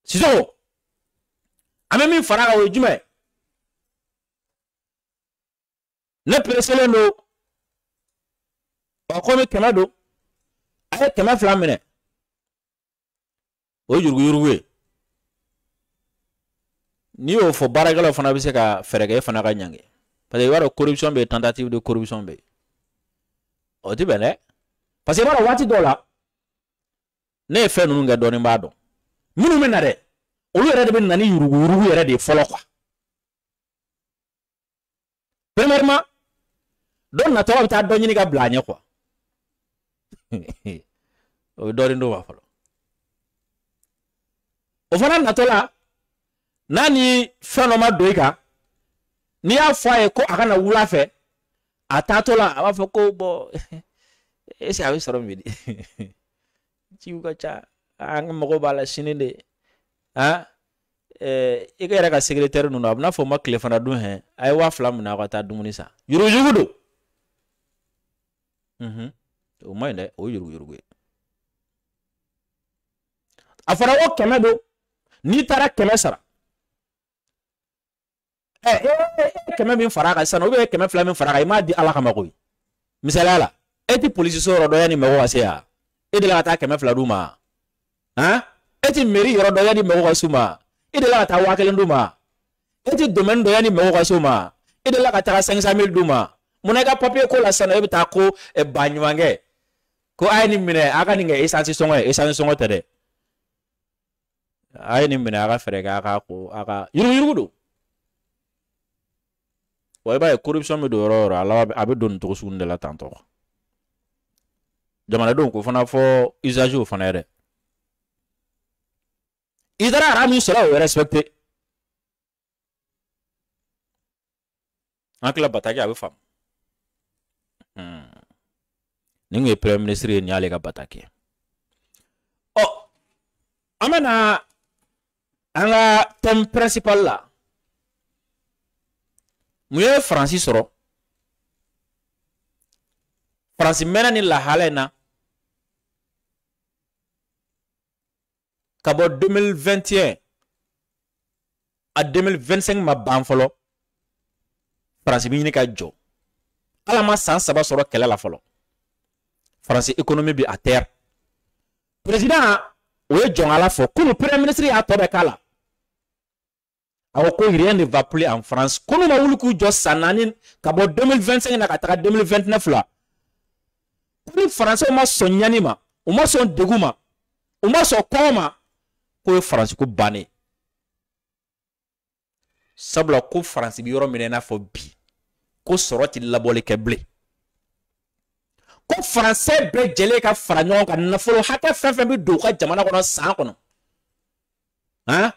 Sizo amemi faraga o jume ne presele no ba ko me kemado ay kema flamene o yuruguyuruwe ni o fo baragalo fana bi se ka ferege fana ka nyange parce que waro corruption be tentative de corruption be o ti bene parce que waro wati dola ne fe nunu nga doni mbado munu mena de olu yɛrɛ de bɛ nani yurugu yɛrɛ de fɔlɔ quoi. Premièrement don na tɔgɔ bɛ taa dɔ ɲini ka bila a ɲɛ quoi. O bɛ dɔɔnin d'o ma fɔlɔ. O fana natɔ la n'a ni fɛn dɔ ma don i kan n'i y'a fɔ a ye ko a kana wula fɛ a taatɔ la a b'a fɔ ko bɔn est-ce que a bɛ sɔrɔ min di ciw ka ca an ka mɔgɔw b'a la sini de. Ah, i ka yɛrɛ ka secrétaire ninnu a bɛna fɔ ma tile fana dun hɛ a ye 2000 minɛ a ka taa dumuni san yurugu do o ma ɲi dɛ o yurugu ye a fɔra ko 100 do n'i taara 100 sara 100 min fara a kan sisan ou bien 200 min fara a kan i m'a di ala kama koyi misaliya la e ti polisi so yɔrɔ dɔ yanni mɔgɔw ka se yan e de la ka taa 200 d'u ma han eti mairie yɔrɔ dɔ yanni mɔgɔw ka s'u ma i de la ka taa 1000 d'u ma eti domaine dɔ yanni mɔgɔw ka s'u ma i de la ka taa 500 000 d'u ma mun na i ka papier ko la sisan i bɛ taa ko ba ɲumankɛ ko a ye nin minɛ a ka nin kɛ essence sɔngɔ ye essence sɔngɔ tɛ dɛ a ye nin minɛ a ka fɛɛrɛ kɛ a ka ko a ka yurugu do wa i b'a ye corruption bɛ don yɔrɔ o yɔrɔ a laban a bɛ don nin cogo sugu de la tantɔ jamanadenw ko fana fɔ usager fana yɛrɛ. Idara aramin sera o respecté. Ankla bataki a be fam. Ningu premier ministre ni ale ka bataki. Oh. Amana anga thème principal la. Muye Francis soro. Francis mena ni la halena. Kabo 2021 à 2025 ma ban folo France bi ni ka jo ala ma san saba soro kele la folo France économie bi à terre président o ye jon ala fo ko premier ministre ya to be kala awo ko rien ne va plus en France kono ma wulu ku jo sanani kabo 2025 na ka ta 2029 la ko France o ma sonyani ma o ma son deguma o ma so koma ko France ko bané sabla ko France bi yoro minena fo bi ko soroti labole keble ko français be jele ka faranyon ka nafolo hata fefe bi do ka jamana kono san kono hein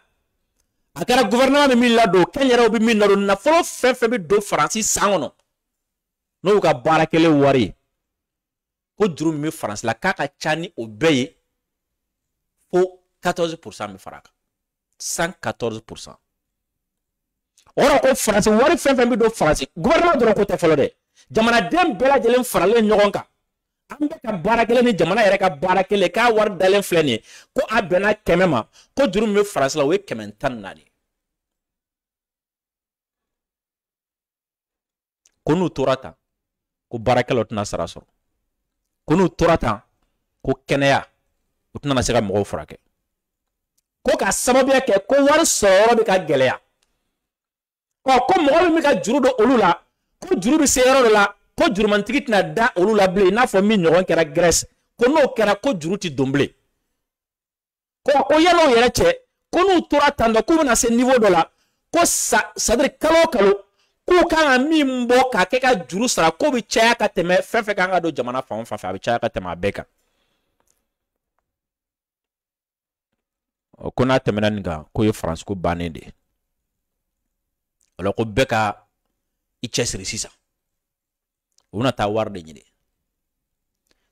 akara gouvernement mi la do kenyere obi mi na do nafolo fefe bi do France san kono no ka barakele wari ko duru mi France la kaka chani obeye fo 14% mi faraka 114%. Ora ko France wari fefe bi do France gouvernement do ko te folo de jamana dem bela jelen farale nyogon ka ambe ka barakele ni jamana yere ka barakele ka war dalen fleni ko abena kemema ko duru mi France la we kementan nani ko nu torata ko barakele otna saraso ko nu torata ko keneya otna na sega mo farake ko ka sababu ke ko war soro bi ka geleya ko mo mi ka juru do olula ko juru bi se yɔrɔ de la ko jurumantigi tɛna da olu la bilen n'a fɔ min ɲɔgɔn kɛra Grèce ko n'o kɛra ko juru ti don bilen ko yal'o yɛrɛ cɛ ko n'u tora tan dɔ k'u bɛna se niveau dɔ la ko c'est-à-dire kalo o kalo k'u kan ka min bɔ k'a kɛ ka juru sara ko bi caya ka tɛmɛ fɛn fɛn kan ka don jamana fan o fan fɛ a bi caya ka tɛmɛ a bɛɛ kan ko n'a tɛmɛna nin kan ko ye France ko bannen de ye alors ko bɛɛ ka i cɛsiri sisan u bɛna taa wari de ɲini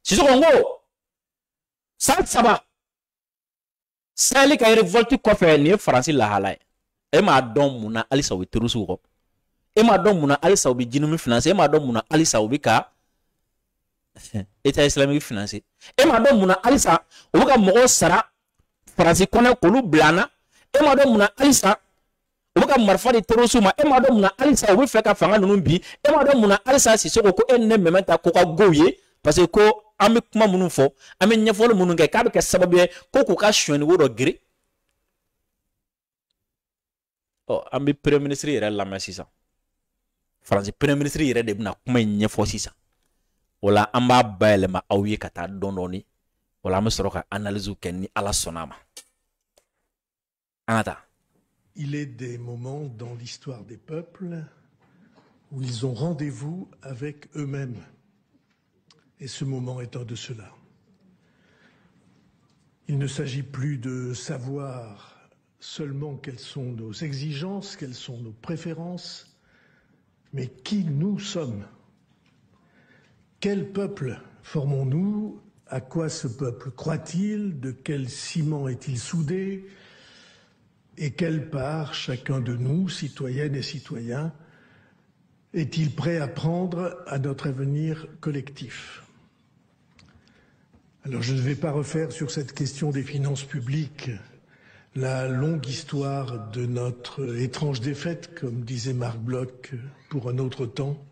Sissoko ngo san 3 Sahel ka révolte kɔfɛ nin ye Faransi lahala ye e m'a dɔn mun na halisa u bɛ terroriste kɔ e m'a dɔn mun na halisa u bɛ jinumi financer e m'a dɔn mun na halisa u bɛ ka État islamique financer e m'a dɔn mun na halisa u bɛ ka mɔgɔw sara Faransi kɔnɔ k'olu bila an na e m'a dɔn mun na halisa u bɛ ka marifa di terroriste ma e m'a dɔn mun na halisa u bɛ fɛ ka fanga ninnu bi e m'a dɔn mun na halisa Sissoko ko e ni ne mɛmɛ ta ko ka gow ye parce que ko an bɛ kuma minnu fɔ an bɛ ɲɛfɔli minnu kɛ k'a bɛ kɛ sababu ye ko k'u ka sonyɛniko dɔ giri an bɛ premier ministre yɛrɛ lamɛn sisan Faransi premier ministre yɛrɛ de bɛna kuma in ɲɛfɔ sisan o la an b'a bayɛlɛma aw ye ka taa dɔɔni dɔɔni o la an bɛ sɔrɔ ka analyse kɛ ni Ala sɔnna a ma an ka taa. Il est des moments dans l'histoire des peuples où ils ont rendez-vous avec eux-mêmes. Et ce moment est un de ceux-là. Il ne s'agit plus de savoir seulement quelles sont nos exigences, quelles sont nos préférences, mais qui nous sommes. Quel peuple formons-nous? À quoi ce peuple croit-il? De quel ciment est-il soudé? Et quelle part chacun de nous, citoyennes et citoyens, est-il prêt à prendre à notre avenir collectif? Alors je ne vais pas refaire sur cette question des finances publiques la longue histoire de notre étrange défaite, comme disait Marc Bloch pour un autre temps.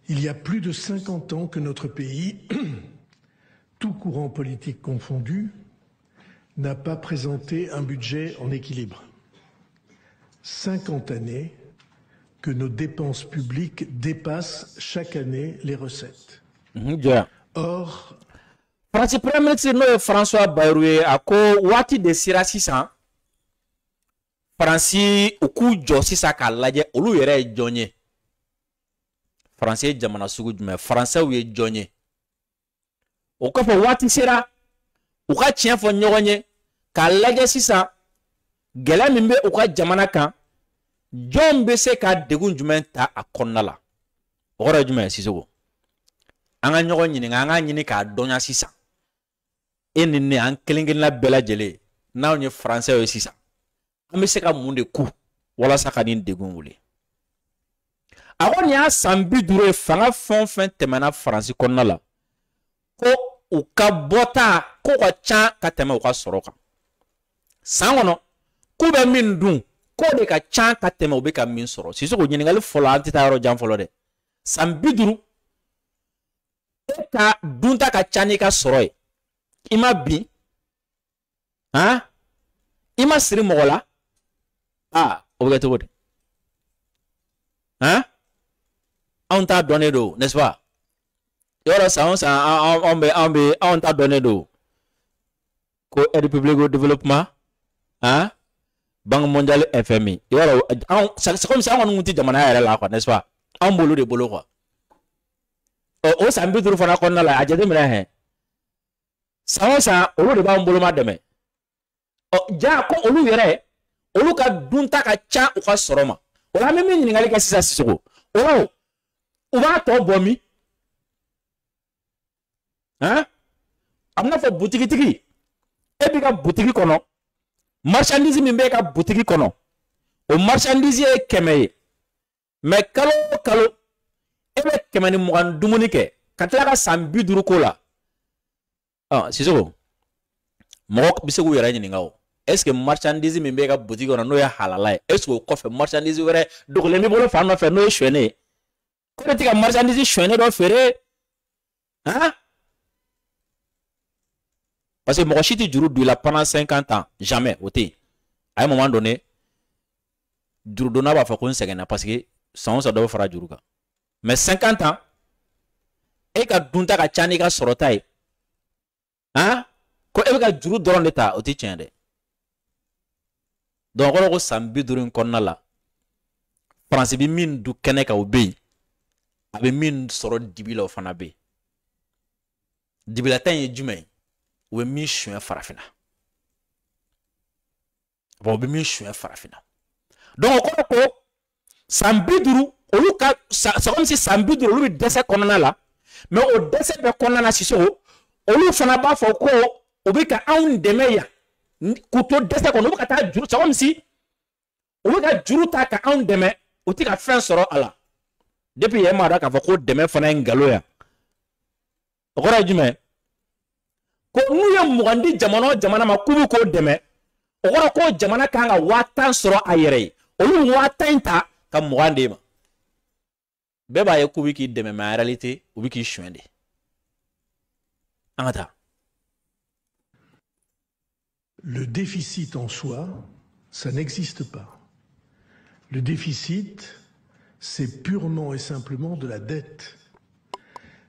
Il y a plus de 50 ans que notre pays, tout courant politique confondu, n'a pas présenté un budget en équilibre. 50 années que nos dépenses publiques dépassent chaque année les recettes. Or, Faransi premier ministre n'o ye François Bayrou ye a ko waati de sera sisan Faransi u k'u jɔ sisan k'a lajɛ olu yɛrɛ ye jɔn ye Faransi ye jamana sugu jumɛn Faransɛw ye jɔn ye o kɔfɛ waati sera u ka tiɲɛ fɔ ɲɔgɔn ye k'a lajɛ sisan gɛlɛya min bɛ u ka jamana kan jɔn bɛ se ka degun jumɛn ta a kɔnɔna la o kɔrɔ ye jumɛn ye Sissoko an ka ɲɔgɔn ɲininka an ka ɲini k'a dɔnya sisan e ni ne an kelen-kelenna bɛɛ lajɛlen n'anw ye Faransɛw ye sisan an bɛ se ka mun de ku walasa ka nin degun wuli a ko nin y'a san 50 ye fanga fɛn o fɛn tɛmɛna Faransi kɔnɔna la ko u ka bɔta ko ka ca ka tɛmɛ u ka sɔrɔ kan san kɔnɔ k'u bɛ min dun k'o de ka ca ka tɛmɛ u bɛ ka min sɔrɔ Sissoko ɲininkali fɔlɔ an tɛ taa yɔrɔ jan fɔlɔ dɛ san 50 e ka dunta ka ca n'i ka sɔrɔ ye i ma bin i ma siri mɔgɔ la o bɛ kɛ cogo di anw ta dɔnnen don n'est-ce pas yɔrɔ san o san anw ta dɔnnen don ko aide publique au développement Banque mondiale FMI yɔrɔ c'est comme si anw kɔni tɛ jamana yɛrɛ la quoi n'est-ce pas anw b'olu de bolo quoi o san 50 fana kɔnɔna la a jateminɛ hɛ san o san olu de b'anw bolo ma dɛmɛ ja ko olu yɛrɛ olu ka dunta ka ca u ka sɔrɔ ma o la an bɛ min ɲininkali kɛ sisan Sissoko u b'a tɔ bɔ min a bɛna fɔ butigitigi e b'i ka butigi kɔnɔ marchandise min b'e ka butigi kɔnɔ o marchandise ye 100 ye mais kalo o kalo e bɛ 120 dumuni kɛ ka tila ka san 50 ko la Sissoko mɔgɔ bɛ se k'u yɛrɛ ɲininka o est-ce que marchandise min b'e ka butigi kɔnɔ n'o ye halala ye est-ce que o kɔfɛ marchandise wɛrɛ dogolen b'i bolo fan nɔfɛ n'o ye sonyɛnen ye ko ne tɛ ka marchandise sonyɛnen dɔ feere parce que mɔgɔ si tɛ juru don i la pendant 50 ans jamais o tɛ yen a ye moment donné jurudonna b'a fɔ ko n sɛgɛnna parce que san sa dɔ fara juru kan mais 50 ans e ka dunta ka ca ni ka sɔrɔta ye hein ko e bɛ ka juru dɔrɔn de ta o tɛ tiɲɛ dɛ donc kɔrɔ ko san 50 in kɔnɔna la France bɛ min du kɛnɛ kan o bɛ yen a bɛ min sɔrɔ dibi la o fana bɛ yen dibilata in ye jumɛn ye o bɛ min suɲɛ farafinna bon o bɛ min suɲɛ farafinna donc kɔrɔ ko san 50 olu ka c'est comme si san 50 olu bɛ dɛsɛ kɔnɔna la mais o dɛsɛ bɛ kɔnɔna na sisan olu fana b'a fɔ ko o bɛ ka anw dɛmɛ yan k'u to dɛsɛ kɔnɔ o bɛ ka taa juru c'est comme si o bɛ ka juru ta ka anw dɛmɛ o tɛ ka fɛn sɔrɔ a la depuis yɛrɛ m'a dɔn k'a fɔ ko dɛmɛ fana ye nkalon ya o kɔrɔ ye jumɛn ko n'u ye mugan di jamana o jamana ma k'u bɛ k'o dɛmɛ o kɔrɔ ko jamana kan ka 50 sɔrɔ a yɛrɛ ye olu 50 in ta ka mugan d'e ma bɛɛ b'a ye k'u bɛ k'i dɛmɛ mais en réalité u bɛ k'i suɲɛ de an ka taa. Le déficit en soi, ça n'existe pas. Le déficit, c'est purement et simplement de la dette.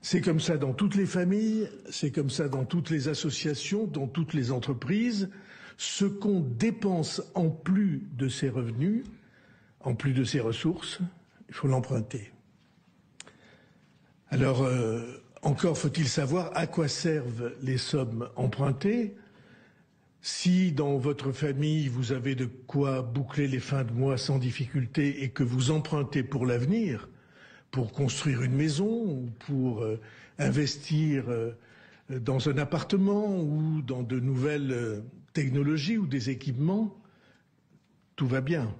C'est comme ça dans toutes les familles, c'est comme ça dans toutes les associations, dans toutes les entreprises. Ce qu'on dépense en plus de ses revenus, en plus de ses ressources, il faut l'emprunter. Alors, encore faut-il savoir à quoi servent les sommes empruntées. Si dans votre famille, vous avez de quoi boucler les fins de mois sans difficulté et que vous empruntez pour l'avenir, pour construire une maison ou pour investir dans un appartement ou dans de nouvelles technologies ou des équipements, tout va bien.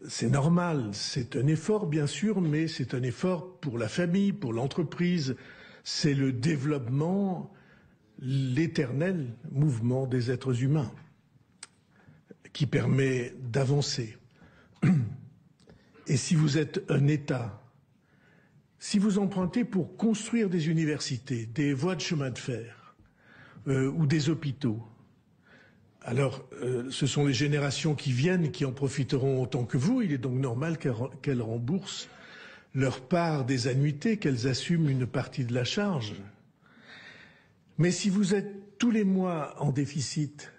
C'est normal, c'est un effort bien sûr, mais c'est un effort pour la famille, pour l'entreprise. C'est le développement, l'éternel mouvement des êtres humains qui permet d'avancer. Et si vous êtes un État, si vous empruntez pour construire des universités, des voies de chemin de fer ou des hôpitaux, alors ce sont les générations qui viennent qui en profiteront autant que vous. Il est donc normal qu'elles remboursent leur part des annuités, qu'elles assument une partie de la charge. Mais si vous êtes tous les mois en déficit,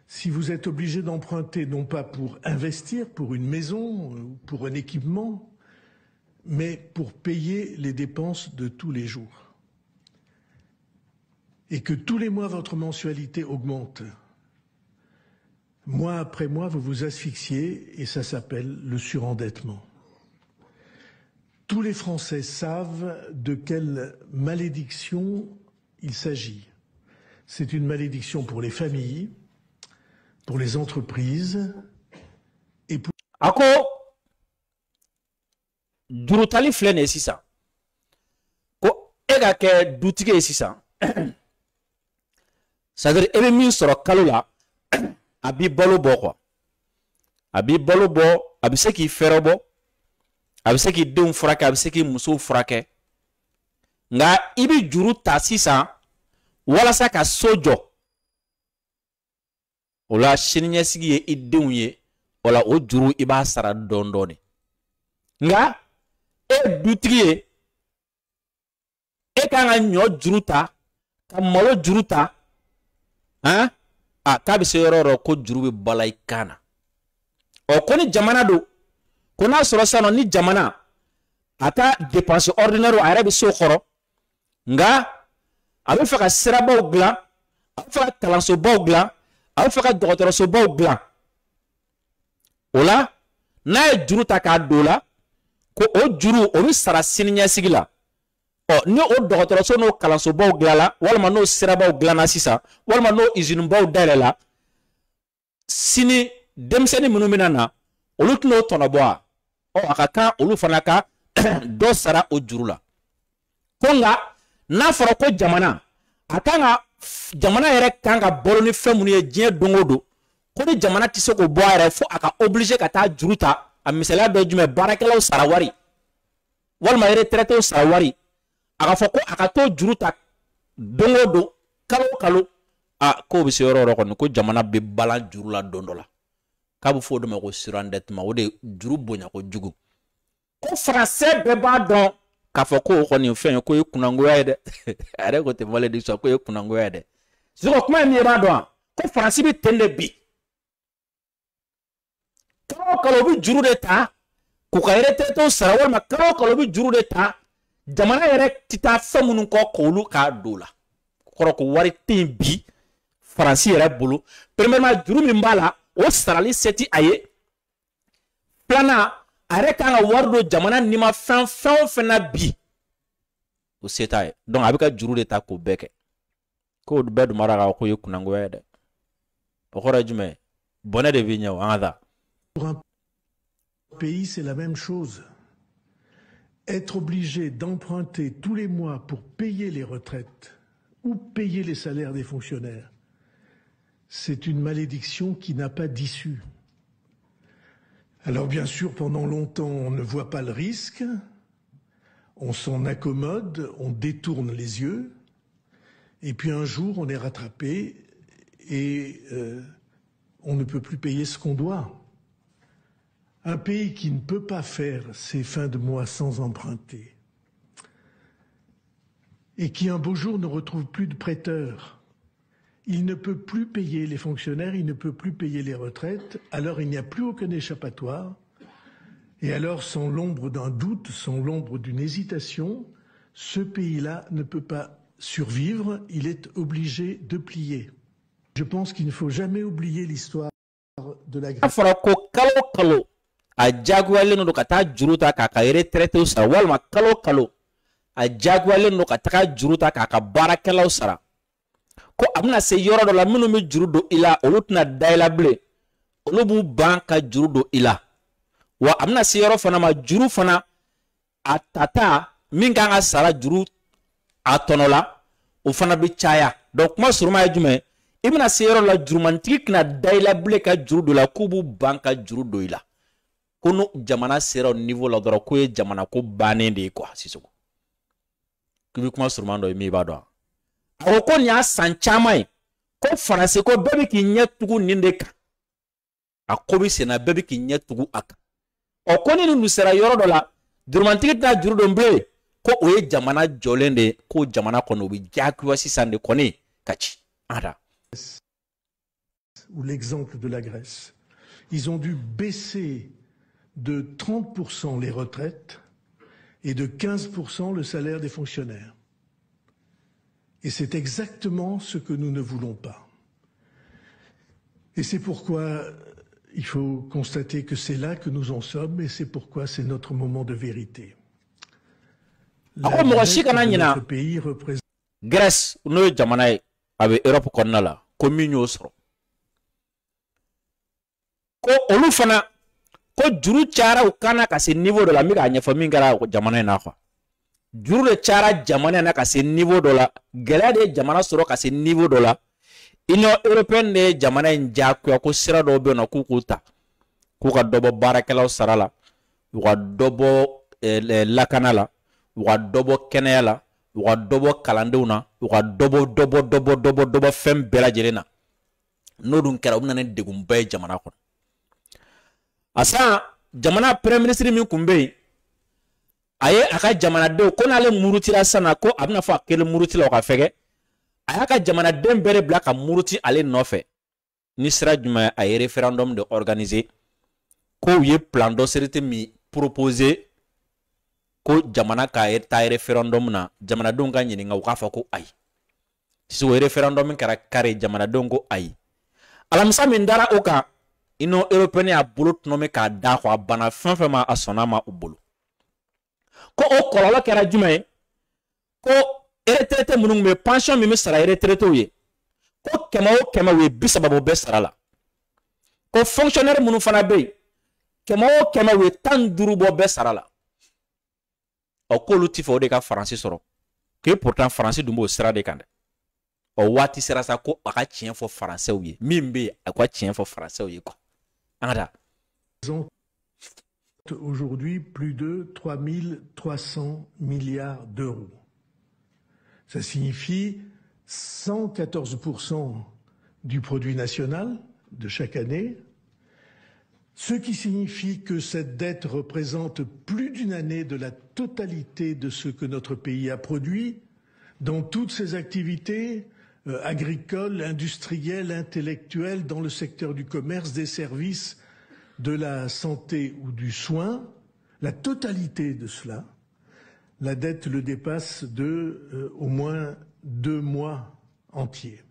si vous êtes obligé d'emprunter non pas pour investir, pour une maison ou pour un équipement, mais pour payer les dépenses de tous les jours, et que tous les mois votre mensualité augmente, mois après mois vous vous asphyxiez et ça s'appelle le surendettement. Tous les Français savent de quelle malédiction il s'agit. C'est une malédiction pour les familles, pour les entreprises et pour... Ako durutali filɛ nin ye sisan ko e ka kɛ dutigi ye sisan c'est-à-dire e bɛ min sɔrɔ kalo la a b'i balo bɔ quoi a b'i balo bɔ a bɛ se k'i fɛrɛ bɔ a bɛ se k'i denw furakɛ a bɛ se k'i musow furakɛ nka i bɛ juru ta sisan walasa ka so jɔ o la siniɲɛsigi ye i denw ye o la o juru i b'a sara dɔɔni dɔɔni nka e dutigi ye e kan ka ɲɔ juru ta ka malo juru ta hein a k'a bɛ se yɔrɔ o yɔrɔ ko juru bɛ bala i kan na ɔ ko ni jamana don ko n'a sɔrɔ sisan ni jamana a ka dépense ordinaire a yɛrɛ bɛ se o kɔrɔ nka a bɛ fɛ ka sirabaw dilan a bɛ fɛ ka kalansobaw dilan a bɛ fɛ ka dɔgɔtɔrɔsobaw dilan o la n'a ye juru ta k'a don o la ko o juru o bɛ sara siniɲɛsigi la ɔ ni o dɔgɔtɔrɔso n'o kalansobaw dilanna walima n'o sirabaw dilanna sisan walima n'o usine baw dayɛlɛla sini denmisɛnnin minnu bɛna na olu tɛna o tɔnɔ bɔ wa ɔ a ka kan olu fana ka dɔ sara o juru la ko nka n'a fɔra ko jamana a kan ka jamana yɛrɛ kan ka balo ni fɛn minnu ye diɲɛ don o don ko ni jamana tɛ se k'o bɔ a yɛrɛ fo a ka obligé ka taa juru ta a misaliya dɔ jumɛn baarakɛlaw sara wari walima retraité sara wari a ka fɔ ko a ka t'o juru ta don o don kalo o kalo a k'o bɛ se yɔrɔ o yɔrɔ kɔni ko jamana bɛ balan juru la don dɔ la k'a bɛ fɔ o de ma ko surendettement o de juru bonya kojugu ko français bɛɛ b'a dɔn k'a fɔ ko o kɔni fɛn ye ko ye kunangoya ye dɛ a yɛrɛ ko tɛ malédiction ko ye kunangoya ye dɛ sisan kuma ye min ye b'a dɔn ko faransi bɛ ten de bi kalo o kalo u bɛ juru de ta k'u ka retraité sara walima kalo o kalo u bɛ juru de ta jamana yɛrɛ tɛ taa fɛn minnu kɔ k'olu k'a don la kɔrɔ ko wari tɛ yen bi faransi yɛrɛ bolo premièrement juru min b'a la o sarali se tɛ a ye filanan a yɛrɛ kan ka wari don jamana nima fɛn o fɛn na bi o se t'a ye donc a bɛ ka juru de ta k'o bɛɛ kɛ k'o bɛɛ dun mara ka ko ye kunangoya ye dɛ o kɔrɔ ye jumɛn ye bɔnɛ de b'i ɲɛ o an ka taa. Pour un pays, c'est la même chose. Être obligé d'emprunter tous les mois pour payer les retraites ou payer les salaires des fonctionnaires, c'est une malédiction qui n'a pas d'issue. Alors bien sûr, pendant longtemps, on ne voit pas le risque, on s'en accommode, on détourne les yeux, et puis un jour, on est rattrapé et on ne peut plus payer ce qu'on doit. Un pays qui ne peut pas faire ses fins de mois sans emprunter et qui un beau jour ne retrouve plus de prêteurs, il ne peut plus payer les fonctionnaires, il ne peut plus payer les retraites, alors il n'y a plus aucun échappatoire. Et alors, sans l'ombre d'un doute, sans l'ombre d'une hésitation, ce pays-là ne peut pas survivre, il est obligé de plier. Je pense qu'il ne faut jamais oublier l'histoire de la Grèce. A jagoyalen do ka taa juru ta k'a ka retraité sara walima kalo kalo a jagoyalen do ka taga juru ta k'a ka baarakɛlaw sara ko a bɛna se yɔrɔ dɔ la minnu bɛ juru don i la olu tɛna da i la bilen olu b'u ban ka juru don i la wa a bɛna se yɔrɔ fana ma juru fana a tata min kan ka sara juru a tɔnɔ la o fana bɛ caya donc kuma suruma ye jumɛn i bɛna se yɔrɔ la jurumantigi tɛna da i la bilen ka juru don i la k'u b'u ban ka juru don i la. Ko no jamana sera au niveau la dɔrɔn ko ye jamana ko bannen de ye quoi Sisoko k'i bɛ kuma surman dɔ ye min b'a dɔn a ko ko nin y'a san caman ye ko faransi ko bɛɛ bɛ k'i ɲɛ tugu nin de kan a ko bɛ senna bɛɛ bɛ k'i ɲɛ tugu a kan ɔ ko ni nin sera yɔrɔ dɔ la jurumantigi tɛna juru don bilen ko o ye jamana jɔlen de ye ko jamana kɔnɔ o bɛ diyagoya sisan de kɔni ka ci an da. Ou l'exemple de la Grèce, ils ont dû baisser de 30% les retraites et de 15% le salaire des fonctionnaires. Et c'est exactement ce que nous ne voulons pas. Et c'est pourquoi il faut constater que c'est là que nous en sommes et c'est pourquoi c'est notre moment de vérité. Notre pays représente... Grèce, nous jamana avec Europe konnala, communio soro. Ko olu fana ko juru cara u kana ka se niveau de la mi ka ɲɛfɔ min kɛra jamana in na quoi juru de cara jamana in na ka se niveau dɔ la gɛlɛya de ye jamana sɔrɔ ka se niveau dɔ la Union européenne de ye jamana in diyagoya ko sira dɔw bɛ yen nɔ k'u k'u ta k'u ka dɔ bɔ baarakɛlaw sara la u ka dɔ bɔ lakana la u ka dɔ bɔ kɛnɛya la u ka dɔ bɔ kalandenw na u ka dɔ bɔ fɛn bɛɛ lajɛlen na n'o dun kɛra u bɛna ni degunba ye jamana kɔnɔ. Asa jamana premier ministre min kun bɛ yen a ye a ka jamanadenw ko n'ale murutira sana ko a bɛna fɔ a kelen murutila o ka fɛgɛ a y'a ka jamanaden bɛɛ de bila ka muruti ale nɔfɛ ni sira jumɛn a ye référendum de organiser ko u ye plan dɔ serite min proposer ko jamana ka taa référendum na jamanadenw ka ɲininka u k'a fɔ ko ayi sisan o référendum kɛra kare jamanadenw ko ayi alamisa min dara o kan Union européenne a bolo tɔnɔmi k'a da ko a bana fɛn fɛn ma a sɔnna ma u bolo ko o kɔlɔlɔ kɛra jumɛn ye ko retraité minnu bɛ pension min bɛ sara retraité ye ko kɛmɛ o kɛmɛ u ye 30 bɔ bɛɛ sara la ko fonctionnaire minnu fana bɛ yen kɛmɛ o kɛmɛ u ye 15 bɔ bɛɛ sara la ɔ k'olu ti fɛ o de ka faransi sɔrɔ que pourtant faransi dun b'o sira de kan dɛ. O waati sera sa ko a ka tiɲɛ fɔ faransɛw ye min bɛ yen a ka tiɲɛ fɔ faransɛw ye quoi. Aujourd'hui plus de 3300 milliards d'euros. Ça signifie 114% du produit national de chaque année, ce qui signifie que cette dette représente plus d'une année de la totalité de ce que notre pays a produit dans toutes ses activités agricoles, industrielles, intellectuelles, dans le secteur du commerce, des services, de la santé ou du soin, la totalité de cela, la dette le dépasse de au moins 2 mois entiers.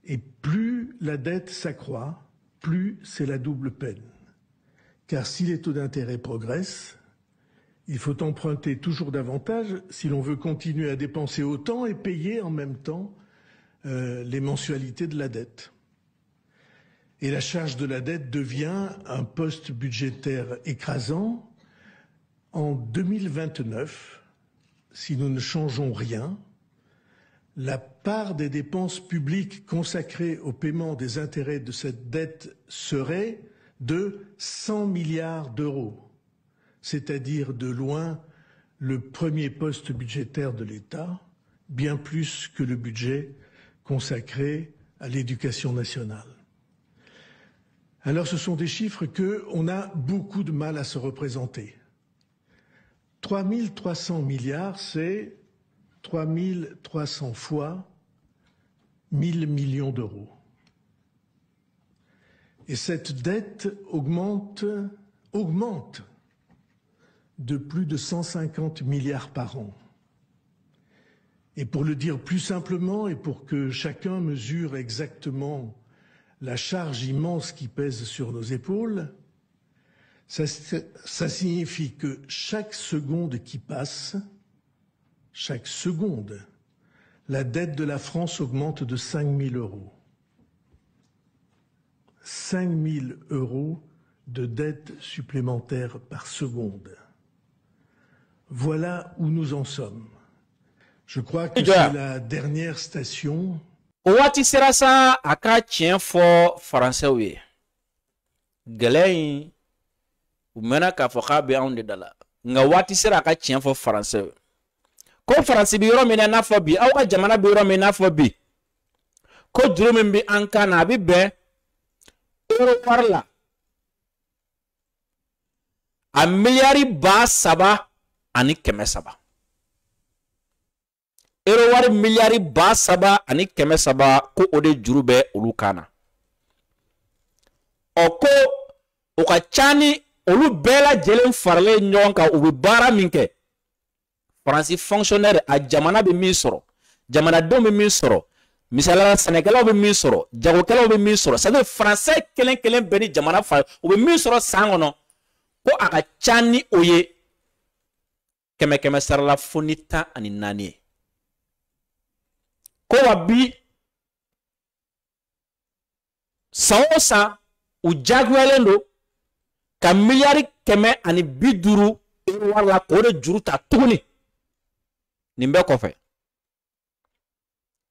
Et plus la dette s'accroît, plus c'est la double peine. Car si les taux d'intérêt progressent, il faut emprunter toujours davantage si l'on veut continuer à dépenser autant et payer en même temps les mensualités de la dette. Et la charge de la dette devient un poste budgétaire écrasant. En 2029, si nous ne changeons rien, la part des dépenses publiques consacrées au paiement des intérêts de cette dette serait de 100 milliards d'euros, c'est-à-dire de loin le premier poste budgétaire de l'État, bien plus que le budget consacré à l'éducation nationale. Alors ce sont des chiffres qu'on a beaucoup de mal à se représenter. 3 300 milliards, c'est 3 300 fois 1 000 millions d'euros. Et cette dette augmente de plus de 150 milliards par an. Et pour le dire plus simplement et pour que chacun mesure exactement la charge immense qui pèse sur nos épaules, ça signifie que chaque seconde qui passe, chaque seconde, la dette de la France augmente de 5 000 euros. 5 000 euros de dette supplémentaire par seconde. Voilà où nous en sommes. Je crois que c'est la dernière station. Wati sera sa aka tien fo français we. Gelen ou mena ka fo ka be on de dala. Nga wati sera aka tien fo français. Ko français bi yoro mena na fo bi, aw ka jamana bi yoro mena fo bi. Ko duro men bi anka na bi be euro parla. A miliyari ba saba ani kɛmɛ saba. Euro wari miliyari ba saba ani kɛmɛ saba ko o de juru bɛ olu kan na. O ko o ka ca ni olu bɛɛ lajɛlen faralen ɲɔgɔn kan u bɛ baara min kɛ. Faransi fonctionnaire a jamana bɛ min sɔrɔ, jamanadenw bɛ min sɔrɔ, misaliyala sɛnɛkɛlaw bɛ min sɔrɔ, jagokɛlaw bɛ min sɔrɔ. C'est à dire français kelen kelen bɛɛ ni jamana fa u bɛ min sɔrɔ san kɔnɔ ko a ka ca ni o ye kɛmɛ kɛmɛ sarala fo ni 14 ye. Ko wa bi san o san u jagoyalen do ka miliyari 150 euro wari la k'o de juru ta tuguni. Nin bɛɛ kɔfɛ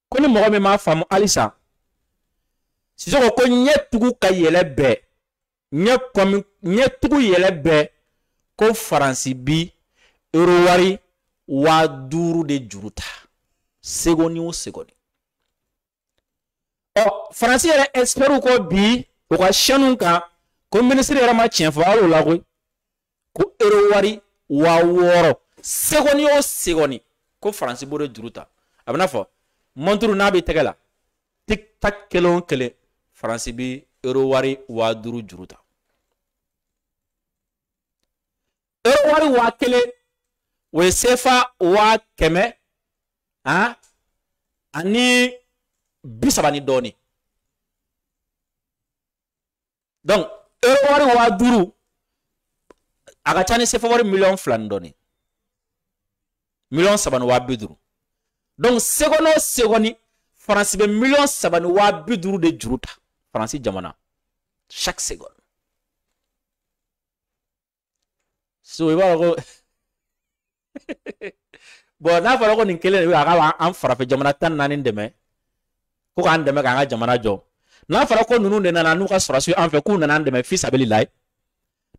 ko ni mɔgɔ min m'a faamu halisa Sisoko ko ɲɛ tugu ka yɛlɛ bɛɛ ɲɛ tugu yɛlɛ bɛɛ ko Faransi bi euro wari 5000 de juru ta seconde o seconde. Faransi yɛrɛ expert ko bi o ka chaîne kan ko ministre yɛrɛ ma tiɲɛ fɔ hali la koyi ko euro wari 6000 seconde o seconde ko Faransi b'o de juru ta. A bɛ n'a fɔ montre n'a bɛ tɛgɛ la tic tac kelen o kelen Faransi bi euro wari 5000 juru ta. Euro wari 1000 o ye CFA 100 ani 70 ni dɔɔni. Donc euro wari 5000 a ka ca ni CFA wari 2 ni dɔɔni. 3,750,000. Donc seconde o seconde Faransi bɛ 3,750,000 de juru ta Faransi jamana chaque seconde. So i b'a dɔn ko bon n'a fɔra ko nin kelen a ka an farafin jamana 14 dɛmɛ ko k'an dɛmɛ k'an ka jamana jɔ. N'a fɔra ko ninnu de nana n'u ka sɔrɔsi an fɛ k'u nana an dɛmɛ fi sabililayi.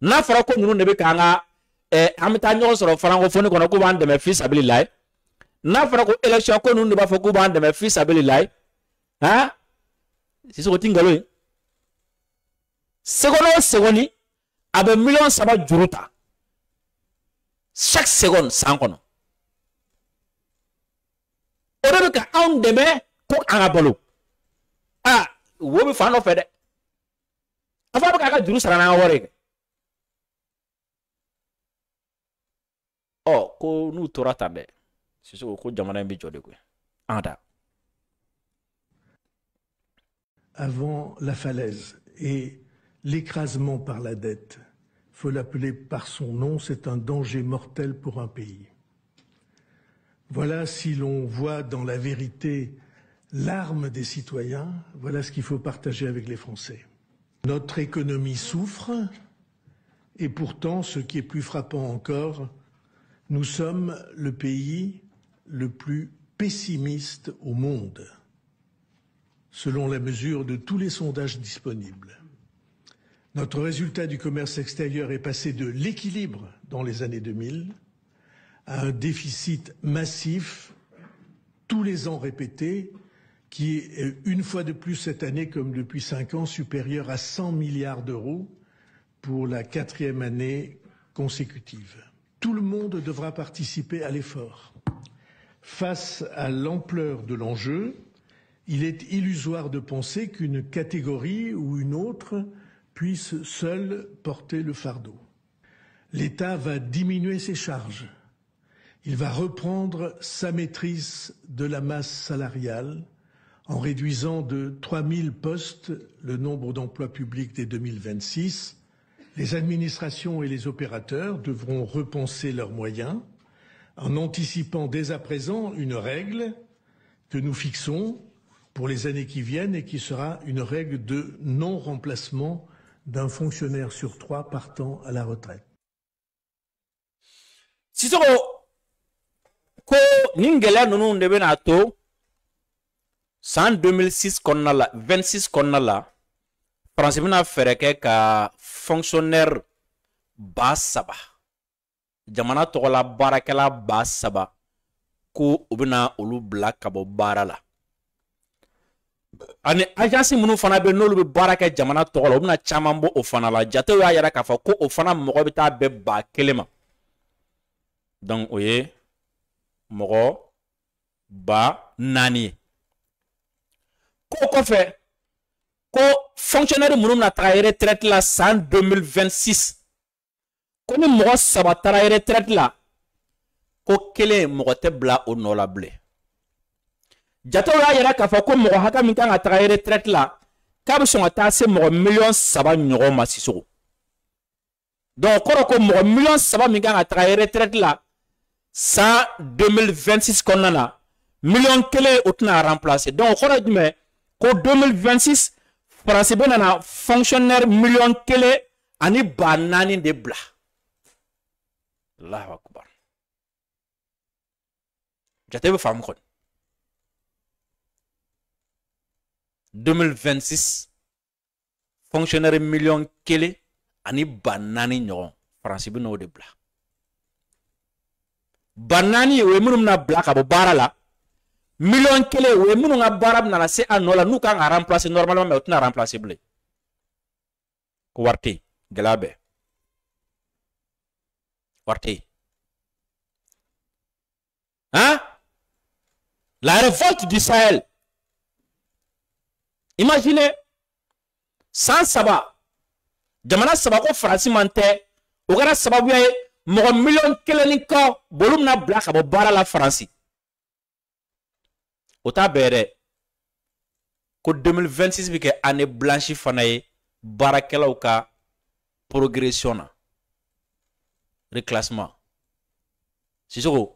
N'a fɔra ko ninnu de bɛ k'an ka an bɛ taa ɲɔgɔn sɔrɔ francophonie kɔnɔ k'u b'an dɛmɛ fi sabililayi. N'a fɔra ko élection ko ninnu de b'a fɔ k'u b'an dɛmɛ fi sabililayi. Sisoko ti ngalon ye. seconde seconde abe million saba juruta chaque seconde san kono ode ka on deme pour an balo ah wo be fa no fede afa ka juru sara na wore oh ko nu tora tande c'est ko jamana mbi jode ko anda. Avant la falaise et l'écrasement par la dette, faut l'appeler par son nom, c'est un danger mortel pour un pays. Voilà, si l'on voit dans la vérité l'arme des citoyens, voilà ce qu'il faut partager avec les Français. Notre économie souffre et pourtant, ce qui est plus frappant encore, nous sommes le pays le plus pessimiste au monde, selon la mesure de tous les sondages disponibles. Notre résultat du commerce extérieur est passé de l'équilibre dans les années 2000 à un déficit massif, tous les ans répété, qui est une fois de plus cette année, comme depuis 5 ans, supérieur à 100 milliards d'euros pour la 4e année consécutive. Tout le monde devra participer à l'effort. Face à l'ampleur de l'enjeu, il est illusoire de penser qu'une catégorie ou une autre puisse seule porter le fardeau. L'État va diminuer ses charges. Il va reprendre sa maîtrise de la masse salariale en réduisant de 3000 postes le nombre d'emplois publics dès 2026. Les administrations et les opérateurs devront repenser leurs moyens en anticipant dès à présent une règle que nous fixons pour les années qui viennent et qui sera une règle de non-remplacement d'un fonctionnaire sur 3 partant à la retraite. Sisoko ko ningela nunu ndebe na to san 2006 konna la 26 konna la France bina fereke ka fonctionnaire basaba jamana togola barakela basaba ko ubina olu bla kabo barala ani agence munu fana be nolu be baraka jamana togola ubina chamambo o fana la jate ya yara ka fa ko o fana mogo be ta be ba kelema donc oye mogo ba nani ko fait ko fonctionnaire munu na travailler retraite la san 2026 ko ni mogo saba travailler retraite la ko kele mogo te bla o no la ble jato ya yara ka fa ko mogo haka min kan travailler retraite la ka be songa ta se mogo million saba nyogo masiso donc ko mogo million saba min kan travailler retraite la sa 2026 konana million kele otna remplacer donc ko dime ko 2026 France benana fonctionnaire million kele ani banani de bla Allahu akbar jate be fam ko 2026 fonctionnaire million kele ani banani nyon France beno de bla banani we munum na bla ka bo barala million kele we munu nga barab na la se anola nu kan remplacer normalement mais otna remplacer blé ko warti gelabe warti hein la révolte du Sahel imaginez sans saba jamana saba ko France mante o gara sababu ye mo million kele ni ko bolum na black abo bara la France ota bere ko 2026 bi ke année blanche fanaye barakelaw ka progression na reclassement sisoko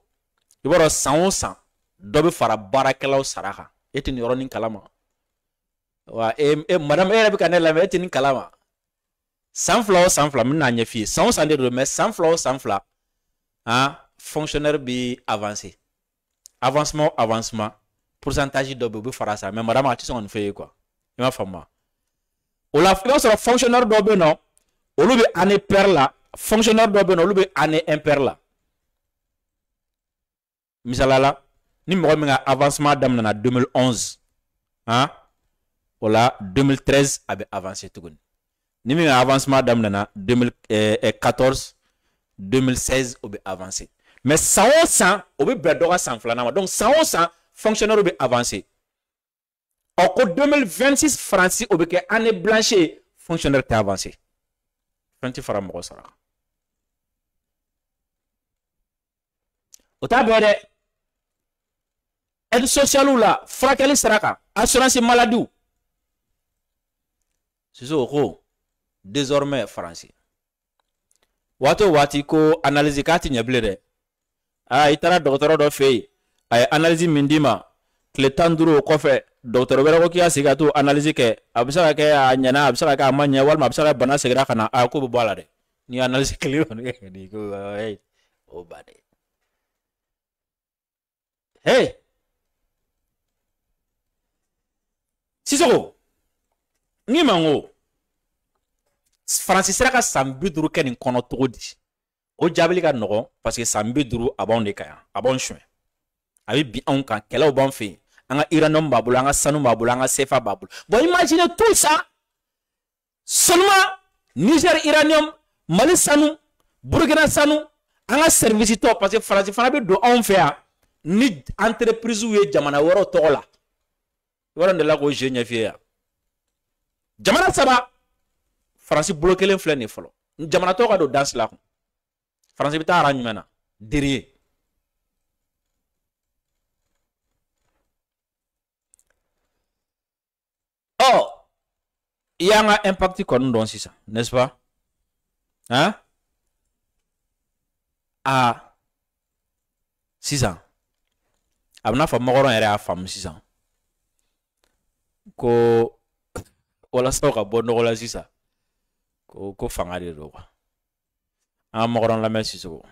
iboro 100 dobe fara barakelaw saraka etini yoro nin kalama wa madame erabi kanela me etini kalama sanfla mina nyefi 100 de mais sanfla hein fonctionnaire bi avancé avancement pourcentage de bébé farasa mais madame a tu son fait quoi il m'a fama ola il va sur fonctionnaire d'obe non olubi année per la fonctionnaire d'obe non olubi année impair la misalala ni mo mi nga avancement dam na 2011 hein ola 2013 abe avancé tugun Ni mi avancement damnana 2014 2016 au avancé. Mais 100 au bedora sans flanama. Donc 100 fonctionnaire au avancé. En 2026 Francis au que année blanche fonctionnaire t'est avancé. 20 francs mo sara. Ota bere aide sociale là, frakeli saraka, assurance maladie. C'est ça désormais français. Wati ko analyse kati nyablere. Itara docteur do fey. Ay analyse mindima. Kle tanduro ko fe docteur bere ko kiya siga to analyse ke abisa ke anyana abisa ka amanya wal ma abisa bana sigira kana ko bo ala de. Ni analyse clear ni ko hey o bade. Hey. Sisoko. Ni mango. Francis sera ka sambi duru kɛ nin kɔnɔ togo di o jaabili ka nɔgɔn parce que sambi duru a b'anw de kan yan a b'anw suɲɛ a bɛ bi anw kan kɛlɛw b'an fɛ yen an ka uranium b'a bolo an ka sanu b'a bolo an ka CFA b'a bolo bon imaginez tout ça seulement Niger uranium Mali sanu Burkina sanu an ka service tɔ parce que Faransi fana bɛ don anw fɛ yan ni entreprise ye jamana wɛrɛw tɔgɔ la yɔrɔ de la k'o jeu ɲɛf'i ye jamana saba Faransi bolo kelen filɛ nin fɔlɔ jamana tɔw ka don danse la kun Faransi bɛ taa ara ɲuman na derrière i y'an ka impact kɔni dɔn sisan n'est-ce pas hein sisan a bɛna fɔ Makɔrɔn yɛrɛ y'a faamu sisan ko walasa ka bɔ nɔgɔ la sisan ko fanga de do quoi an Makɔrɔn lamɛn Sisoko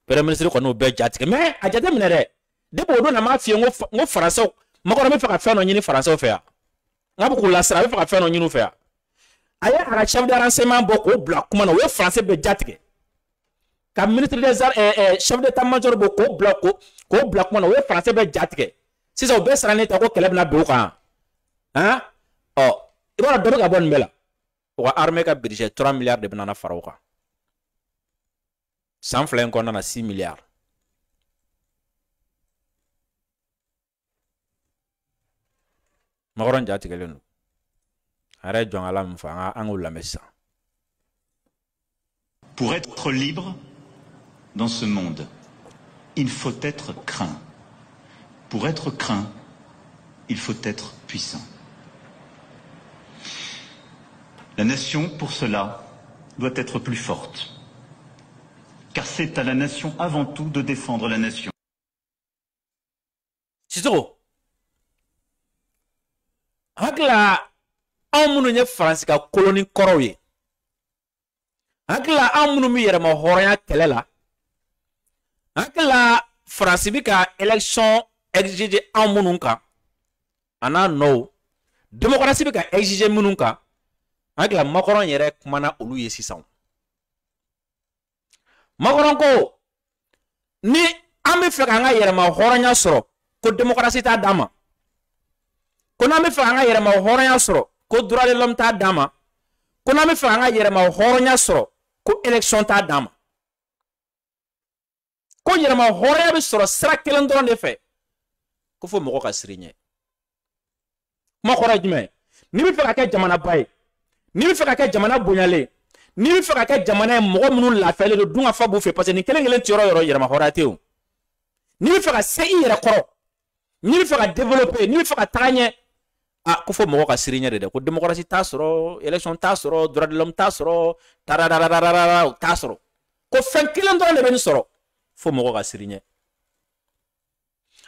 premier ministre kɔni o bɛɛ jatigɛ mais a jate minɛ dɛ depuis o don na m'a f'i ye n ko Faransɛw Makɔrɔn bɛ fɛ ka fɛn dɔ ɲini Faransɛw fɛ yan n ka bɛ k'u lasira a bɛ fɛ ka fɛn dɔ ɲini u fɛ yan a ye a ka chef de renseignement bɔ k'o bila kuma na o ye Faransɛ bɛɛ jatigɛ ka ministre des arts chef d'état-major bɔ k'o bila kuma na o ye Faransɛ bɛɛ jatigɛ sisan o bɛɛ sara ne ta ko kɛlɛ bɛna bin o kan han i b'a dɔn dɔ bɛ ka bɔ nin bɛɛ la o ka armée ka budget 3 milliards de bɛna fara o kan san fila in kɔnɔna na 6 milliards Makɔrɔn jatigɛlen don a yɛrɛ jɔn ala min fɔ an k'o lamɛn sisan. Pour être libre dans ce monde, il faut être craint. Pour être craint, il faut être puissant. La nation, pour cela, doit être plus forte. Car c'est à la nation avant tout de défendre la nation. Sisoko, hakila an minnu ye Faransi ka koloni kɔrɔw ye, hakila an minnu bɛ yɛrɛma hɔrɔnya kɛlɛ la, hakila Faransi bɛ ka élection exiger an minnu kan, a n'a nɔw, démocratie bɛ ka exiger minnu kan, hakila Makɔrɔn yɛrɛ kumana olu ye sisan. Makɔrɔn ko ni an bɛ fɛ k'an ka yɛrɛma hɔrɔnya sɔrɔ ko démocratie t'a d'an ma, ko n'an bɛ fɛ k'an ka yɛrɛma hɔrɔnya sɔrɔ ko droit de l'homme t'a d'an ma, ko n'an bɛ fɛ k'an ka yɛrɛma hɔrɔnya sɔrɔ ko élection t'a d'an ma, ko yɛrɛma hɔrɔnya bɛ sɔrɔ sira kelen dɔrɔn de fɛ ko fo mɔgɔ ka siri ɲɛ. Kuma kɔrɔ ye jumɛn? N'i bɛ fɛ ka kɛ jamanaba ye, n'i bɛ fɛ ka kɛ jamana bonyalen, n'i bɛ fɛ ka kɛ jamana ye mɔgɔ minnu lafiyalen don dun ka fa b'u fɛ parce que nin kelen kelen tɛ yɔrɔ yɛrɛma hɔrɔnya tɛ o. N'i bɛ fɛ ka se i yɛrɛ kɔrɔ, n'i bɛ fɛ ka développer, n'i bɛ fɛ ka taga ɲɛ, ko fo mɔgɔ ka siri ɲɛ de dɛ, ko démocratie t'a sɔrɔ, élection t'a sɔrɔ, droit de l'homme t'a sɔrɔ, tararararara t'a sɔrɔ, ko fɛn kelen dɔrɔn de bɛ nin sɔrɔ, fo mɔgɔ ka siri ɲɛ.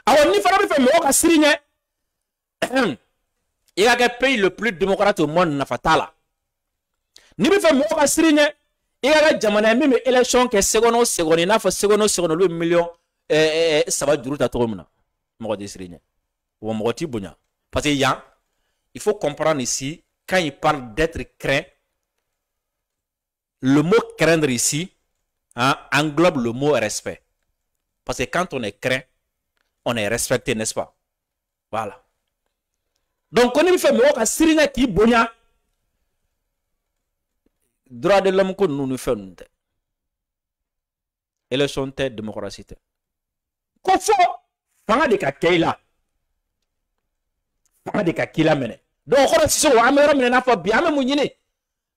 Awɔ, n'i fana bɛ fɛ mɔgɔ ka siri ɲɛ, i ka kɛ pays le plus démocrate au monde nafa t'a la. N'i bɛ fɛ mɔgɔ ka siri ɲɛ, i ka kɛ jamana ye min bɛ élection kɛ seconde o seconde, i n'a fɔ seconde o seconde olu bɛ million 3 ta cogo min na, mɔgɔ tɛ siri ɲɛ, wa mɔgɔ t'i bonya, parce que yan il faut comprendre ici, quand il parle d'être craint, le mot craindre ici englobe le mot respect. Parce que quand on est craint, on est respecté, n'est-ce pas? Voilà. Donc, quand il fait mɔgɔ ka siri ɲɛ k'i bonya, droit de l'homme ko nunu fɛn ninnu tɛ élection tɛ démocratie tɛ ko fɔ fanga de ka kɛ i la fanga de ka k'i la minɛ donc o kɔrɔ sisan an bɛ yɔrɔ min n'a fɔ bi an bɛ mun ɲini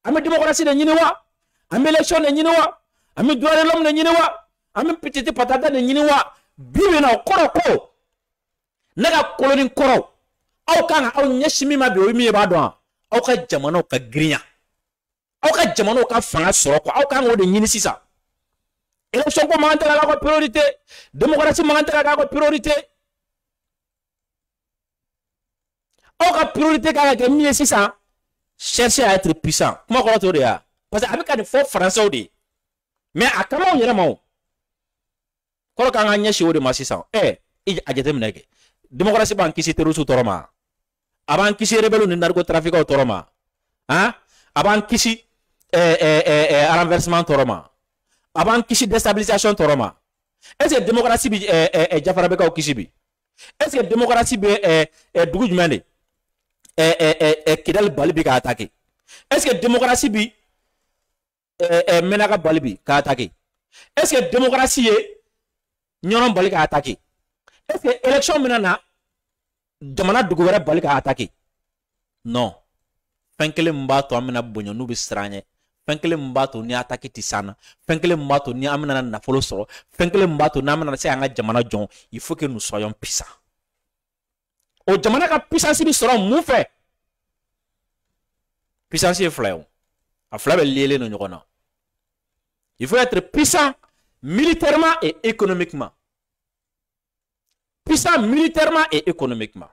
an bɛ démocratie de ɲini wa an bɛ élection de ɲini wa an bɛ droit de l'homme de ɲini wa an bɛ petite patata de ɲini wa bi bi in na o kɔrɔ ko ne ka koloni kɔrɔ aw kan ka aw ɲɛsin min ma bi o ye min ye b'a dɔn wa aw ka jamanaw ka girinya aw ka jamanaw ka fanga sɔrɔ quoi aw kan k'o de ɲini sisan élection ko man tɛ ka k'a priorité démocratie man tɛ ka k'a priorité aw ka priorité kan ka kɛ min ye sisan chercher à être puissant kuma kɔrɔ t'o de ye parce que a bɛ ka nin fɔ français de mais a kama aw yɛrɛ ma o kɔrɔ k'an ka ɲɛsin o de ma sisan a jateminɛ kɛ démocratie b'an kisi terroristes tɔɔrɔ ma a b'an kisi rebelles ni narcotrafiquants tɔɔrɔ ma a b'an kisi renversement tɔɔrɔ ma a b'an kisi déstabilisation tɔɔrɔ ma est-ce que démocratie bi Jafara bɛ k'aw kisi bi est-ce que démocratie bɛ dugu jumɛn de Kidal bali bi k'a attaquer est-ce que démocratie bi Menaka bali bi k'a attaquer est-ce que démocratie ye ɲɔnɔn bali k'a attaquer est-ce que élection min na jamana dugu wɛrɛ bali k'a attaquer non fɛn kelen min b'a to an bɛna bonya n'u bɛ siran ɲɛ fɛn kelen min b'a to ni attaque tɛ s'an na fɛn kelen min b'a to ni an bɛna nafolo sɔrɔ fɛn kelen min b'a to n'an bɛna se an ka jamana jɔn il faut que nous soyons puissants o jamana ka puissance bi sɔrɔ mun fɛ puissance ye fila ye o a fila bɛ lié no ɲɔgɔn na il faut être puissant militairement et économiquement puissant militairement et économiquement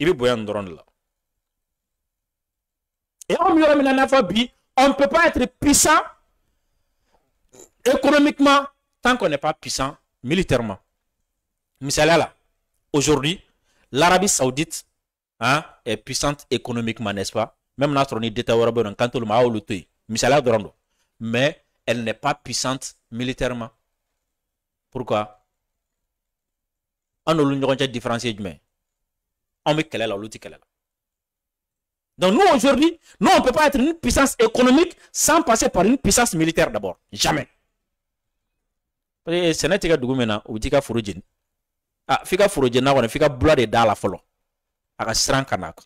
il bɛ bonya nin dɔrɔn de la et on yɔrɔ min na n'a fɔ bi on ne peut pas être puissant économiquement tant qu'on n'est pas puissant militairement misaliya la aujourd'hui l'Arabie Saoudite est puissante économiquement, n'est-ce pas? Même notre d'État européen, quand on l'a oublié, mais elle n'est pas puissante militairement. Pourquoi? On a différencié, mais on met quelle est la lutte. Donc nous aujourd'hui, nous on ne peut pas être une puissance économique sans passer par une puissance militaire d'abord. Jamais. C'est n'est pas document ou tika furujin. Ah, fika furujin na wana fika bula de dala folo. Aka sran kanak.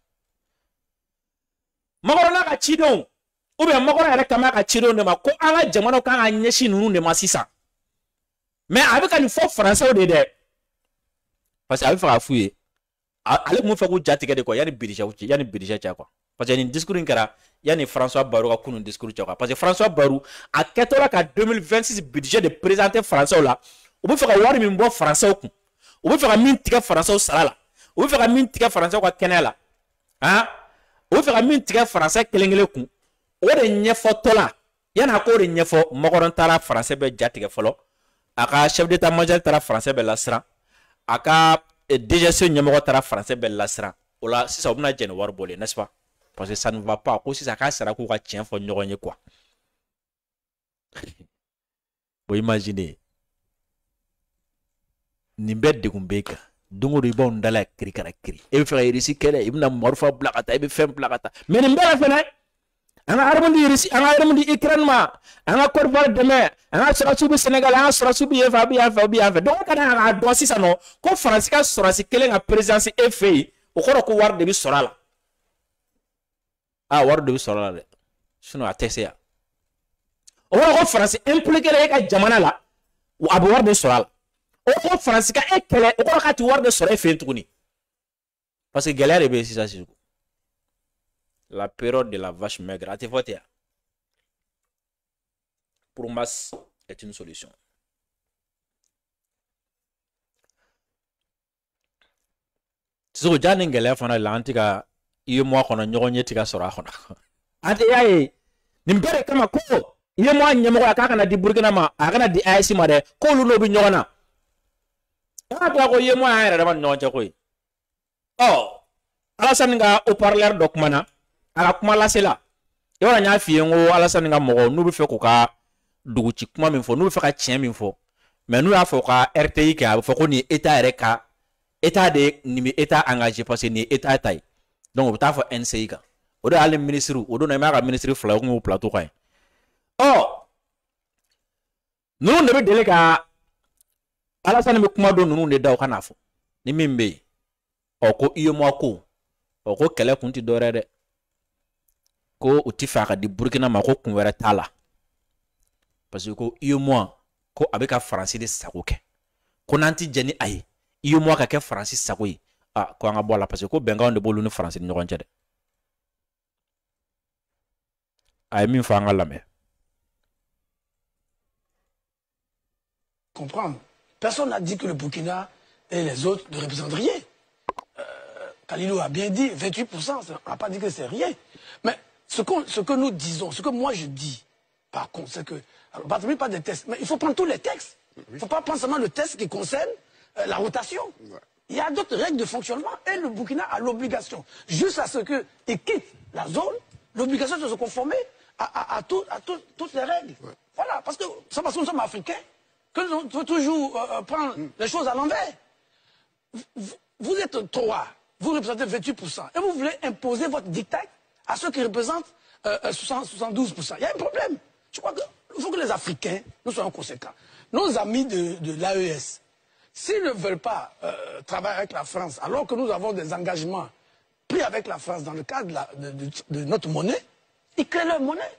Magoro na ka chidon. Ou bien magoro yɛrɛ kama ka chidon de ma ko an ka jamana kan ka ɲɛsin ninnu de ma sisan. Mais a bɛ ka nin fɔ français de dɛ. Parce que a bɛ fɛ ka f'u ye. Ale mun fɛ k'u jatigɛ de quoi yani Bidisha cɛ quoi. Parce que nin discours in kɛra yani François Barou ka kunun discours cɛ quoi. Parce que François Barou a kɛtɔla ka 2026 budget de présenter français la. U bɛ fɛ ka wari min bɔ français kun. U bɛ fɛ ka min tigɛ français sara la. U bɛ fɛ ka min tigɛ français ka kɛnɛ la. U bɛ fɛ ka min tigɛ français kelen-kelen kun. O de ɲɛfɔtɔ la. Yani a k'o de ɲɛfɔ Magoron taara français bɛɛ jatigɛ fɔlɔ. A ka chef d'état-major taara français bɛɛ lasiran. A ka DGC ɲɛmɔgɔ taara français bɛɛ lasiran. O la sisan u bɛna jɛn ni wari bɔlen n'est-ce pas? Parce que ça ne va pas. Ko sisan k'a sara k'u ka tiɲɛ fɔ ɲɔgɔn ye quoi. Bon imaginez. Nin bɛɛ degun b'e kan. Don o don i b'aw dala kiri kana kiri. E bɛ fɛ ka irisi kɛlɛ, i bɛna marifa bila ka taa, i bɛ fɛn bila ka taa. Mais nin bɛɛ la fɛnɛ, an ka arme di Russie, an ka arme di Ukraine ma, an ka Côte d'Ivoire dɛmɛ, an ka sɔrɔsiw bɛ Sénégal, an ka sɔrɔsiw bɛ yen fɛ, a bɛ yan fɛ, a bɛ yan fɛ. Donc ka na k'a dɔn sisan nɔ ko Faransi ka sɔrɔsi kelen ka présidence e fɛ yen, o kɔrɔ ko wari de bɛ sɔrɔ a la. Ah, wari de bɛ sɔrɔ a la dɛ. Sinon a tɛ se yan. O kɔrɔ ko Faransi impliqué la e ka jamana la, a bɛ wari de sɔrɔ a la. O ko Faransi ka e kɛlɛ, o kɔrɔ k'a tɛ wari de sɔrɔ e fɛ yen tuguni. Parce que gɛlɛya de bɛ yen sisan sisan. La période de la vache maigre, a tɛ fɔ ten yan. Pour masse est une solution. Sisan o ja ni gɛlɛya fana la an tɛ ka UEMOA kɔnɔ ɲɔgɔn ɲɛ tɛ ka sɔrɔ a kɔnɔ. An tɛ y'a ye nin bɛɛ de kama ko UEMOA ɲɛmɔgɔ k'a kana di Burkina ma, a kana di AES ma dɛ, k'olu n'o bɛ ɲɔgɔn na. N'a tora ko UEMOA y'an yɛrɛ dama ni ɲɔgɔn cɛ koyi. Alassane ka haut-parleur dɔ kumana, a ka kuma lase la. I b'a dɔn n y'a f'i ye n ko Alassane ka mɔgɔw n'u bɛ fɛ k'u ka duguci kuma min fɔ, n'u bɛ fɛ ka tiɲɛ min fɔ, mais n'u y'a fɔ ka RTI kɛ, a bɛ fɔ ko nin ye État yɛrɛ ka État de nin bɛ État engagé parce que nin ye État ta ye. Donc u bɛ taa fɔ NCI kan. O de y'ale ministre, o don na i m'a ka ministre fila o kun y'o plateau kan ye. Oh, nous ne délai qu'à Alassane Moukoumado nous ne da aucun affaire. Ni mimbe. Oko iyo mwako. Oko kele kunti dorere. Ko utifaka di Burkina mako kunwere tala. Parce que ko iyo mwa ko abeka Francis de sakoke. Ko nanti jeni aye. Iyo mwa kake Francis sakoyi. Ah, ko anga bola parce que ko benga on de bolu ni Francis ni ronjede. Aye min fa anga lame. Comprendre. Personne n'a dit que le Burkina et les autres ne représentent rien. Khalilou a bien dit, 28%, on n'a pas dit que c'est rien. Mais ce que nous disons, ce que moi je dis, par contre, c'est que, alors, pas des tests, mais il faut prendre tous les textes. Il ne faut pas prendre seulement le test qui concerne la rotation. Il y a d'autres règles de fonctionnement et le Burkina a l'obligation, juste à ce qu'il quitte la zone, l'obligation de se conformer à toutes les règles. Voilà, parce que c'est parce que nous sommes africains que nous faut toujours prendre les choses à l'envers. Vous êtes 3, vous représentez 28%, et vous voulez imposer votre dictat à ceux qui représentent 72%. Il y a un problème. Je crois qu'il faut que les Africains, nous soyons conséquents. Nos amis de l'AES, s'ils ne veulent pas travailler avec la France, alors que nous avons des engagements pris avec la France dans le cadre de notre monnaie, ils créent leur monnaie.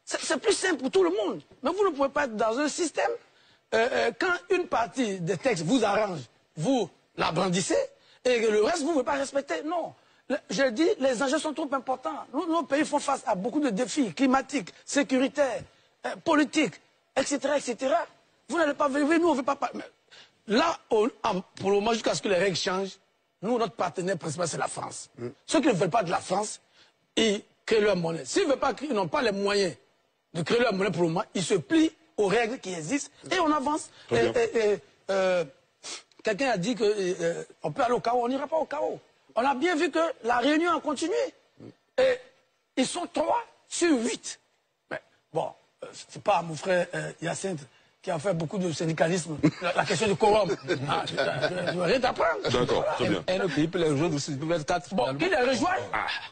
C'est plus simple pour tout le monde. Mais vous ne pouvez pas être dans un système, quand une partie des textes vous arrange, vous la brandissez, et que le reste, vous ne pouvez pas respecter. Non. Je dis, les enjeux sont trop importants. Nos pays font face à beaucoup de défis climatiques, sécuritaires, politiques, etc., etc. Vous n'allez pas vivre, nous, on ne veut pas... Là, pour le moment, jusqu'à ce que les règles changent, nous, notre partenaire principal, c'est la France. Ceux qui ne veulent pas de la France, ils créent leur monnaie. S'ils n'ont pas les moyens de créer leur monnaie pour le moment, ils se plient aux règles qui existent et on avance. Quelqu'un a dit qu'on peut aller au chaos, on n'ira pas au chaos. On a bien vu que la réunion a continué. Et ils sont 3 sur 8. Mais bon, c'est pas mon frère Yacinthe qui a fait beaucoup de syndicalisme. La question du quorum. Je veux rien t'apprendre. D'accord, très bien. Et le pays peut les rejoindre aussi, peut être 4. Bon, qui les rejoint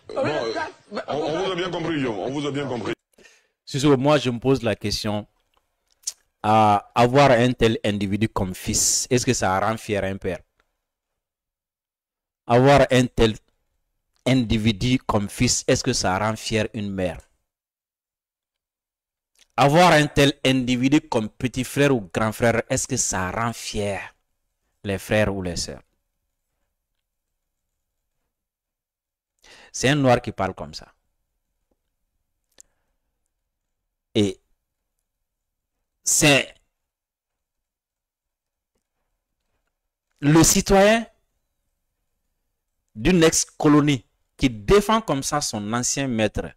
On vous a bien compris, Guillaume. On vous a bien compris. Moi, je me pose la question. Avoir un tel individu comme fils, est-ce que ça rend fier un père? Avoir un tel individu comme fils, est-ce que ça rend fier une mère? Avoir un tel individu comme petit frère ou grand frère, est-ce que ça rend fier les frères ou les sœurs? C'est un noir qui parle comme ça. Et c'est le citoyen d'une ex-colonie qui défend comme ça son ancien maître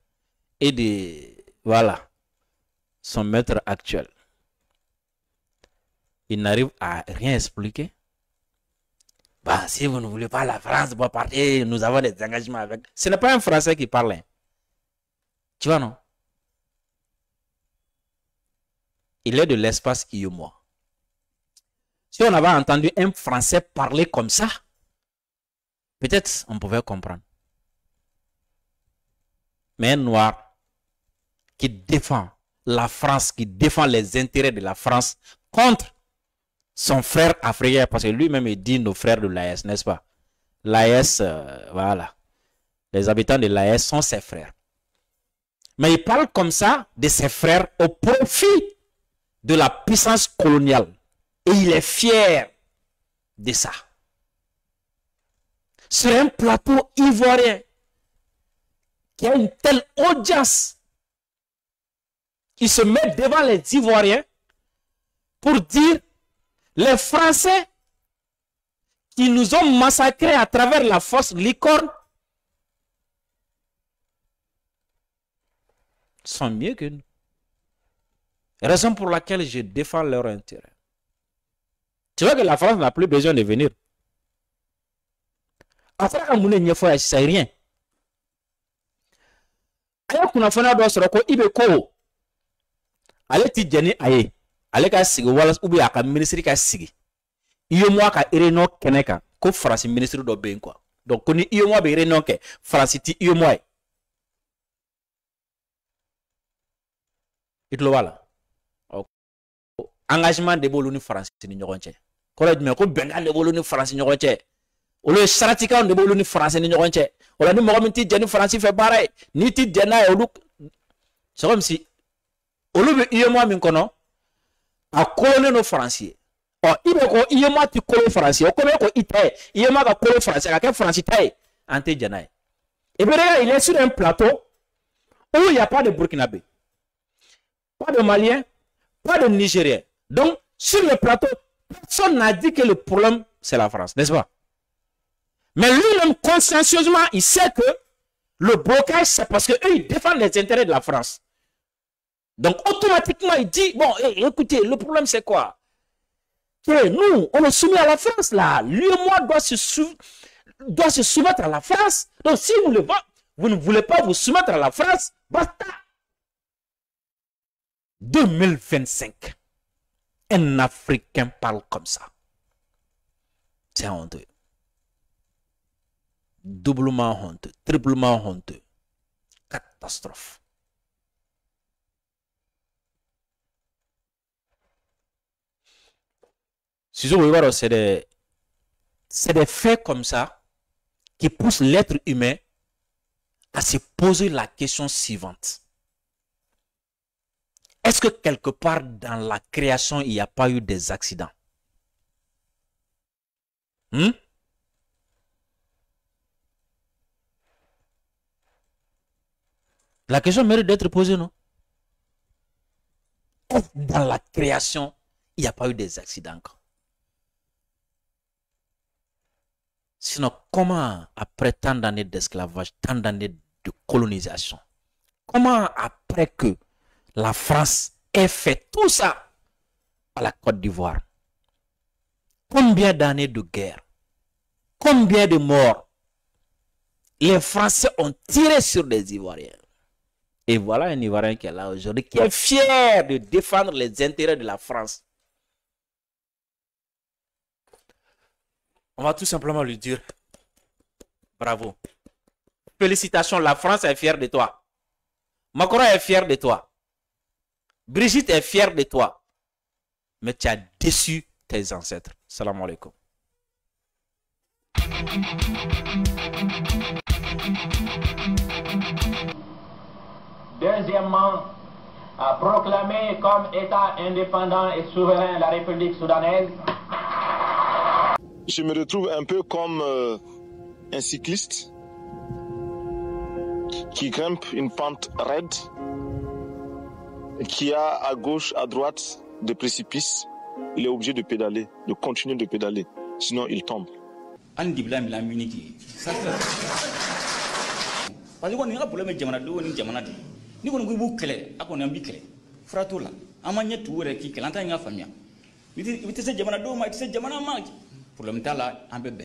et son maître actuel. Il n'arrive à rien expliquer. Bah, si vous ne voulez pas la France, vous partez, nous avons des engagements avec. Ce n'est pas un Français qui parle. Hein. Tu vois, non? Il est de l'espace Iyomois. Si on avait entendu un Français parler comme ça, peut-être on pouvait comprendre. Mais un Noir qui défend la France, qui défend les intérêts de la France contre son frère africain, parce que lui-même il dit nos frères de l'AES, n'est-ce pas? L'AES, voilà. Les habitants de l'AES sont ses frères. Mais il parle comme ça de ses frères au profit de la puissance coloniale. Et il est fier de ça. Sur un plateau ivoirien qui a une telle audience, il se met devant les Ivoiriens pour dire les Français qui nous ont massacrés à travers la fosse Licorne sont mieux que nous. Raison pour laquelle je défends leur intérêt. Tu vois que la France n'a plus besoin de venir. Après, c'est rien. Ale ti jeni aye ale ka sigi wala ubi aka ministre ka sigi iyo mo aka ireno keneka ko France ministre do ben quoi donc koni iyo mo be ireno ke France ti iyo mo Itlowala. Engagement de boloni France ni ñogonche. Ko la me ko bengal de boloni France ñogonche. Olo saratika on de boloni France ni ñogonche. Wala ni mo minti jeni France fait baray. Ni ti dena olu. C'est comme si olu be yemo min kono a colonel no français. Oh, ibe ko yemo ti colonel français. O ko be ko itaye. Yemo ka colonel français ka ke français taye. Ante janaye. Et bien, il est sur un plateau où il n'y a pas de Burkinabé, pas de Malien, pas de Nigérien. Donc, sur le plateau, personne n'a dit que le problème, c'est la France, n'est-ce pas? Mais lui-même, consciencieusement, il sait que le blocage, c'est parce qu'eux, ils défendent les intérêts de la France. Donc, automatiquement, il dit, bon, écoutez, le problème, c'est quoi? Que nous, on est soumis à la France, là. Lui et moi doit se soumettre à la France. Donc, si vous ne voulez pas vous soumettre à la France, basta. 2025. Un Africain parle comme ça. C'est honteux. Doublement honteux, triplement honteux. Catastrophe. Si je veux c'est des faits comme ça qui poussent l'être humain à se poser la question suivante. Est-ce que quelque part dans la création, il n'y a pas eu des accidents? La question mérite d'être posée, non? Est-ce que dans la création, il n'y a pas eu des accidents? Sinon, comment, après tant d'années d'esclavage, tant d'années de colonisation, comment, après que la France ait fait tout ça à la Côte d'Ivoire, combien d'années de guerre, combien de morts les Français ont tiré sur les Ivoiriens? Et voilà un Ivoirien qui est là aujourd'hui, qui est fier de défendre les intérêts de la France. On va tout simplement lui dire bravo. Félicitations, la France est fière de toi. Macron est fier de toi. Brigitte est fière de toi. Mais tu as déçu tes ancêtres. Salam alaikum. Deuxièmement, à proclamer comme État indépendant et souverain la République soudanaise. Je me retrouve un peu comme un cycliste qui grimpe une pente raide, qui a à gauche, à droite des précipices. Il est obligé de pédaler, de continuer de pédaler, sinon il tombe. Parce que on a problème jamana do ni jamana di ni ko ngi kele akon ambi kele frato la amanya tuure ki kele anta nga famia vite se jamana do ma se jamana ma problème tala ambe be